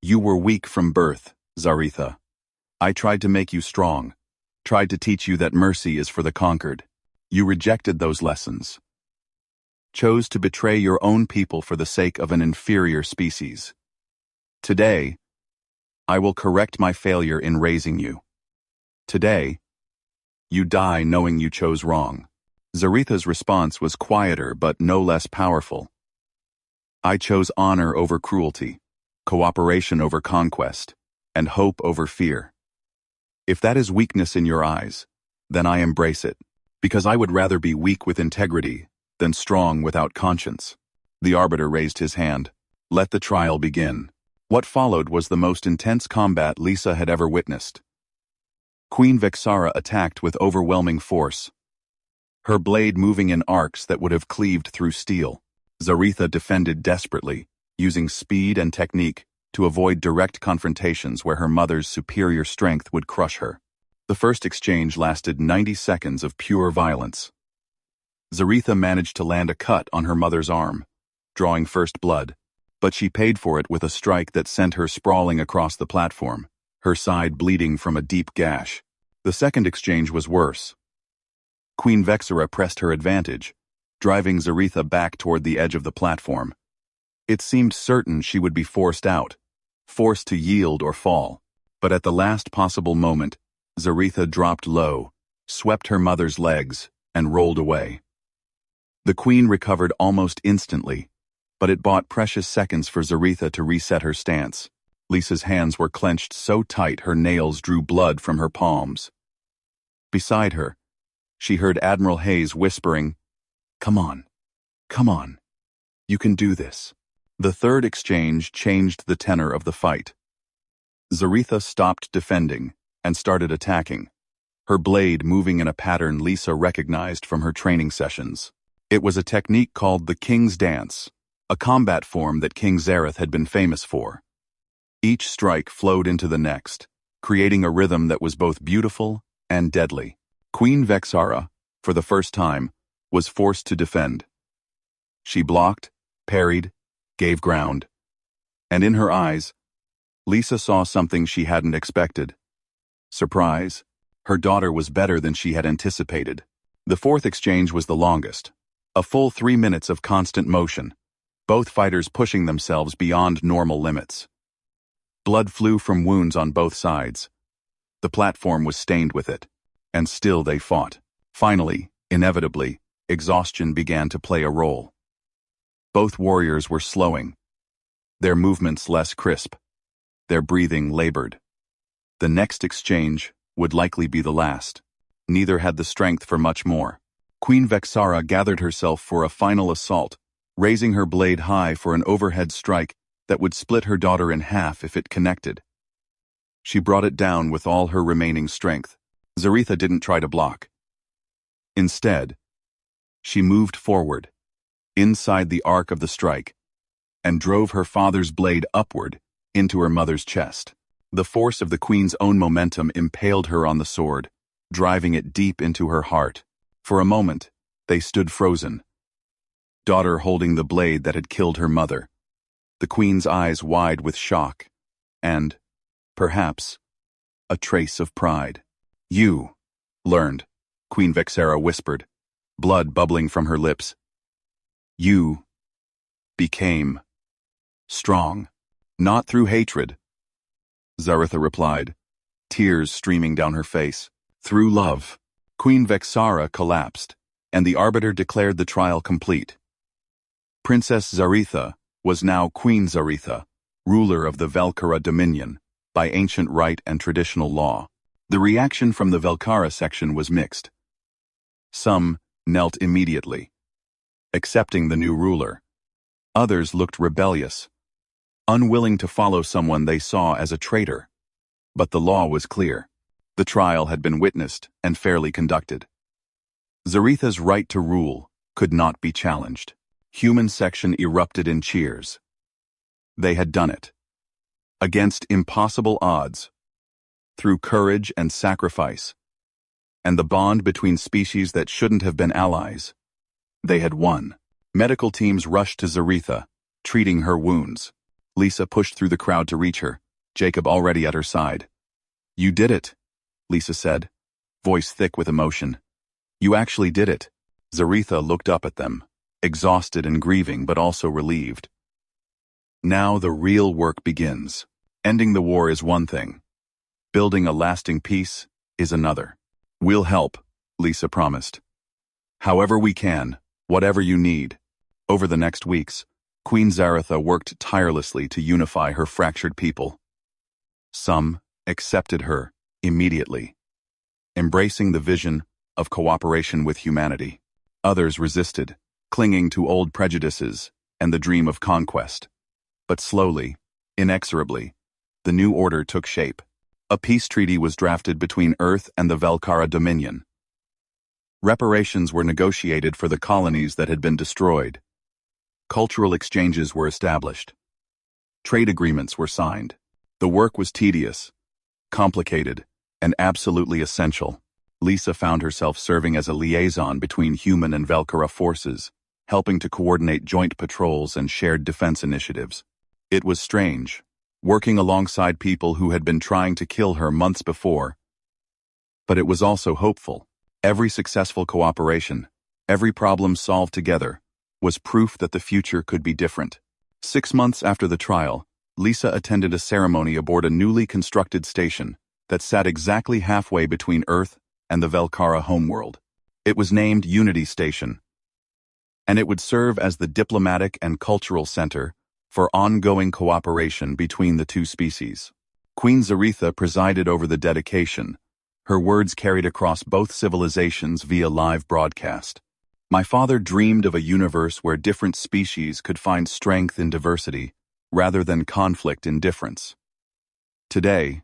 You were weak from birth, Zaritha. I tried to make you strong, tried to teach you that mercy is for the conquered. You rejected those lessons. Chose to betray your own people for the sake of an inferior species. Today, I will correct my failure in raising you. Today, you die knowing you chose wrong. Zaritha's response was quieter but no less powerful. I chose honor over cruelty, cooperation over conquest, and hope over fear. If that is weakness in your eyes, then I embrace it, because I would rather be weak with integrity than strong without conscience. The arbiter raised his hand. Let the trial begin. What followed was the most intense combat Lisa had ever witnessed. Queen Vexara attacked with overwhelming force, her blade moving in arcs that would have cleaved through steel. Zaritha defended desperately, using speed and technique to avoid direct confrontations where her mother's superior strength would crush her. The first exchange lasted 90 seconds of pure violence. Zaritha managed to land a cut on her mother's arm, drawing first blood, but she paid for it with a strike that sent her sprawling across the platform, her side bleeding from a deep gash. The second exchange was worse. Queen Vexara pressed her advantage, driving Zaritha back toward the edge of the platform. It seemed certain she would be forced out, forced to yield or fall, but at the last possible moment, Zaritha dropped low, swept her mother's legs, and rolled away. The queen recovered almost instantly, but it bought precious seconds for Zaritha to reset her stance. Lisa's hands were clenched so tight her nails drew blood from her palms. Beside her, she heard Admiral Hayes whispering, "Come on, come on, you can do this." The third exchange changed the tenor of the fight. Zaritha stopped defending and started attacking, her blade moving in a pattern Lisa recognized from her training sessions. It was a technique called the King's Dance, a combat form that King Zareth had been famous for. Each strike flowed into the next, creating a rhythm that was both beautiful and deadly. Queen Vexara, for the first time, was forced to defend. She blocked, parried, gave ground. And in her eyes, Lisa saw something she hadn't expected. Surprise. Her daughter was better than she had anticipated. The fourth exchange was the longest, a full 3 minutes of constant motion, both fighters pushing themselves beyond normal limits. Blood flew from wounds on both sides. The platform was stained with it, and still they fought. Finally, inevitably, exhaustion began to play a role. Both warriors were slowing, their movements less crisp, their breathing labored. The next exchange would likely be the last. Neither had the strength for much more. Queen Vexara gathered herself for a final assault, raising her blade high for an overhead strike that would split her daughter in half if it connected. She brought it down with all her remaining strength. Zaritha didn't try to block. Instead, she moved forward, inside the arc of the strike, and drove her father's blade upward into her mother's chest. The force of the queen's own momentum impaled her on the sword, driving it deep into her heart. For a moment, they stood frozen, daughter holding the blade that had killed her mother, the queen's eyes wide with shock, and, perhaps, a trace of pride. "You learned," Queen Vexara whispered, blood bubbling from her lips. "You became strong, not through hatred," Zaritha replied, tears streaming down her face. "Through love." Queen Vexara collapsed, and the arbiter declared the trial complete. Princess Zaritha was now Queen Zaritha, ruler of the Velkara dominion, by ancient right and traditional law. The reaction from the Velkara section was mixed. Some knelt immediately, accepting the new ruler. Others looked rebellious, unwilling to follow someone they saw as a traitor. But the law was clear. The trial had been witnessed and fairly conducted. Zaretha's right to rule could not be challenged. Human section erupted in cheers. They had done it. Against impossible odds, through courage and sacrifice, and the bond between species that shouldn't have been allies, they had won. Medical teams rushed to Zaretha, treating her wounds. Lisa pushed through the crowd to reach her, Jacob already at her side. "You did it," Lisa said, voice thick with emotion. "You actually did it." Zaretha looked up at them, exhausted and grieving but also relieved. Now the real work begins. Ending the war is one thing. Building a lasting peace is another. "We'll help," Lisa promised. "However we can, whatever you need." Over the next weeks, Queen Zaretha worked tirelessly to unify her fractured people. Some accepted her immediately, embracing the vision of cooperation with humanity. Others resisted, clinging to old prejudices and the dream of conquest. But slowly, inexorably, the new order took shape. A peace treaty was drafted between Earth and the Velkara Dominion. Reparations were negotiated for the colonies that had been destroyed. Cultural exchanges were established. Trade agreements were signed. The work was tedious, complicated, and absolutely essential. Lisa found herself serving as a liaison between human and Velkara forces, helping to coordinate joint patrols and shared defense initiatives. It was strange, working alongside people who had been trying to kill her months before. But it was also hopeful. Every successful cooperation, every problem solved together, was proof that the future could be different. 6 months after the trial, Lisa attended a ceremony aboard a newly constructed station that sat exactly halfway between Earth and the Velkara homeworld. It was named Unity Station, and it would serve as the diplomatic and cultural center for ongoing cooperation between the two species. Queen Zaretha presided over the dedication, her words carried across both civilizations via live broadcast. "My father dreamed of a universe where different species could find strength in diversity, rather than conflict in difference. Today,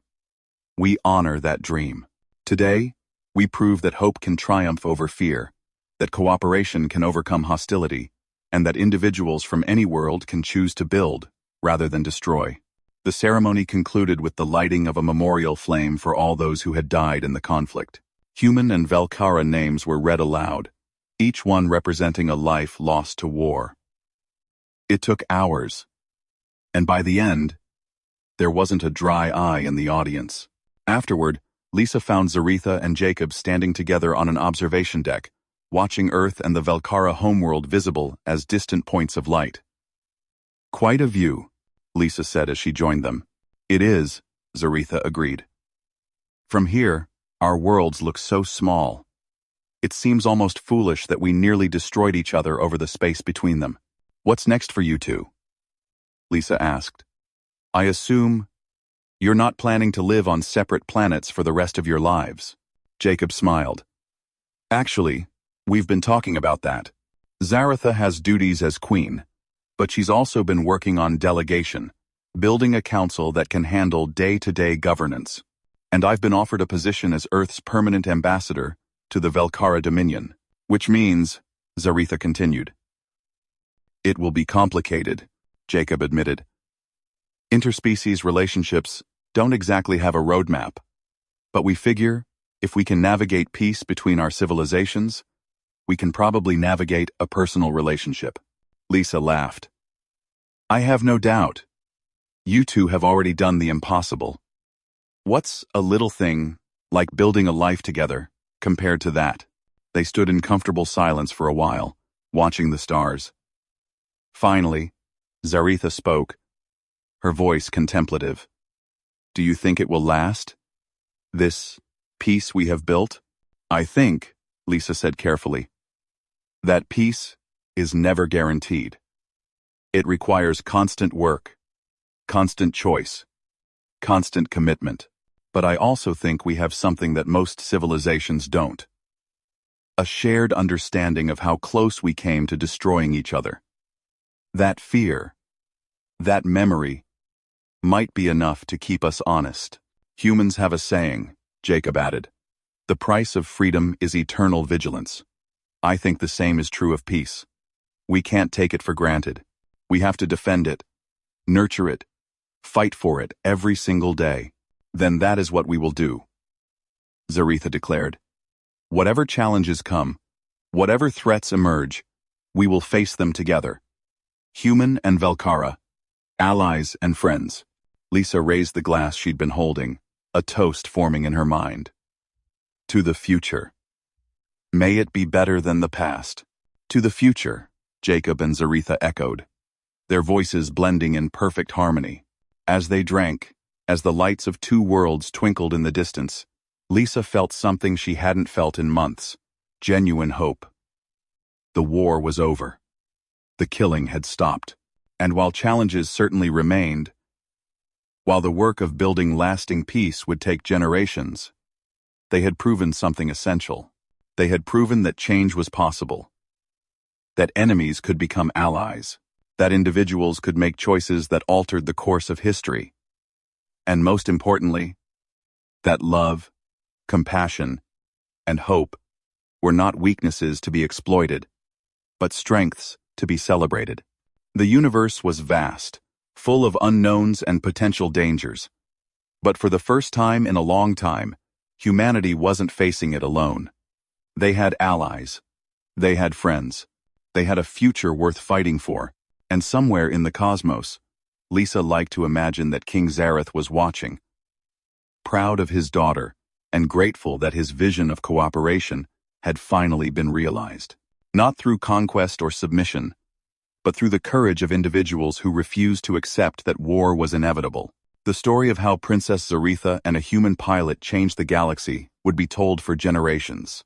we honor that dream. Today, we prove that hope can triumph over fear, that cooperation can overcome hostility, and that individuals from any world can choose to build, rather than destroy." The ceremony concluded with the lighting of a memorial flame for all those who had died in the conflict. Human and Velkara names were read aloud, each one representing a life lost to war. It took hours, and by the end, there wasn't a dry eye in the audience. Afterward, Lisa found Zaretha and Jacob standing together on an observation deck, watching Earth and the Velkara homeworld visible as distant points of light. "Quite a view," Lisa said as she joined them. "It is," Zaretha agreed. "From here, our worlds look so small. It seems almost foolish that we nearly destroyed each other over the space between them. What's next for you two?" Lisa asked. "I assume you're not planning to live on separate planets for the rest of your lives." Jacob smiled. "Actually, we've been talking about that. Zaretha has duties as queen, but she's also been working on delegation, building a council that can handle day-to-day governance. And I've been offered a position as Earth's permanent ambassador to the Velkara Dominion, which means," Zaretha continued. "It will be complicated," Jacob admitted. "Interspecies relationships don't exactly have a roadmap, but we figure if we can navigate peace between our civilizations, we can probably navigate a personal relationship." Lisa laughed. "I have no doubt. You two have already done the impossible. What's a little thing, like building a life together, compared to that?" They stood in comfortable silence for a while, watching the stars. Finally, Zaretha spoke, her voice contemplative. "Do you think it will last? This peace we have built?" "I think," Lisa said carefully, "that peace is never guaranteed. It requires constant work, constant choice, constant commitment. But I also think we have something that most civilizations don't. A shared understanding of how close we came to destroying each other. That fear, that memory, might be enough to keep us honest. Humans have a saying, Jacob added. The price of freedom is eternal vigilance. I think the same is true of peace. We can't take it for granted. We have to defend it, nurture it, fight for it every single day. Then that is what we will do, Zaretha declared. Whatever challenges come, whatever threats emerge, we will face them together. Human and Velkara, allies and friends. Lisa raised the glass she'd been holding, a toast forming in her mind. To the future. May it be better than the past. To the future, Jacob and Zaretha echoed, their voices blending in perfect harmony. As they drank, as the lights of two worlds twinkled in the distance, Lisa felt something she hadn't felt in months, genuine hope. The war was over. The killing had stopped. And while challenges certainly remained, while the work of building lasting peace would take generations, they had proven something essential. They had proven that change was possible, that enemies could become allies, that individuals could make choices that altered the course of history, and most importantly, that love, compassion, and hope were not weaknesses to be exploited, but strengths to be celebrated. The universe was vast, full of unknowns and potential dangers. But for the first time in a long time, humanity wasn't facing it alone. They had allies. They had friends. They had a future worth fighting for. And somewhere in the cosmos, Lisa liked to imagine that King Zareth was watching, proud of his daughter and grateful that his vision of cooperation had finally been realized. Not through conquest or submission, but through the courage of individuals who refused to accept that war was inevitable. The story of how Princess Zaretha and a human pilot changed the galaxy would be told for generations.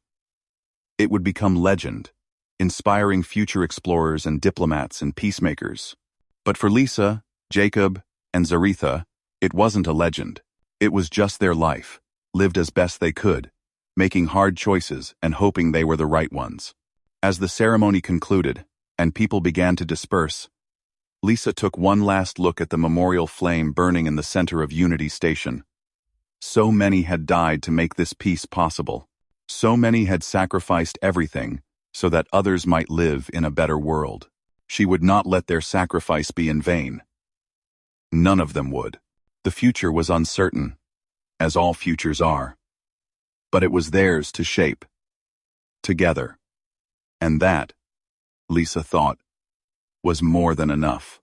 It would become legend, inspiring future explorers and diplomats and peacemakers. But for Lisa, Jacob, and Zaretha, it wasn't a legend. It was just their life, lived as best they could, making hard choices and hoping they were the right ones. As the ceremony concluded, and people began to disperse, Lisa took one last look at the memorial flame burning in the center of Unity Station. So many had died to make this peace possible. So many had sacrificed everything so that others might live in a better world. She would not let their sacrifice be in vain. None of them would. The future was uncertain, as all futures are. But it was theirs to shape. Together. And that, Lisa thought, was more than enough.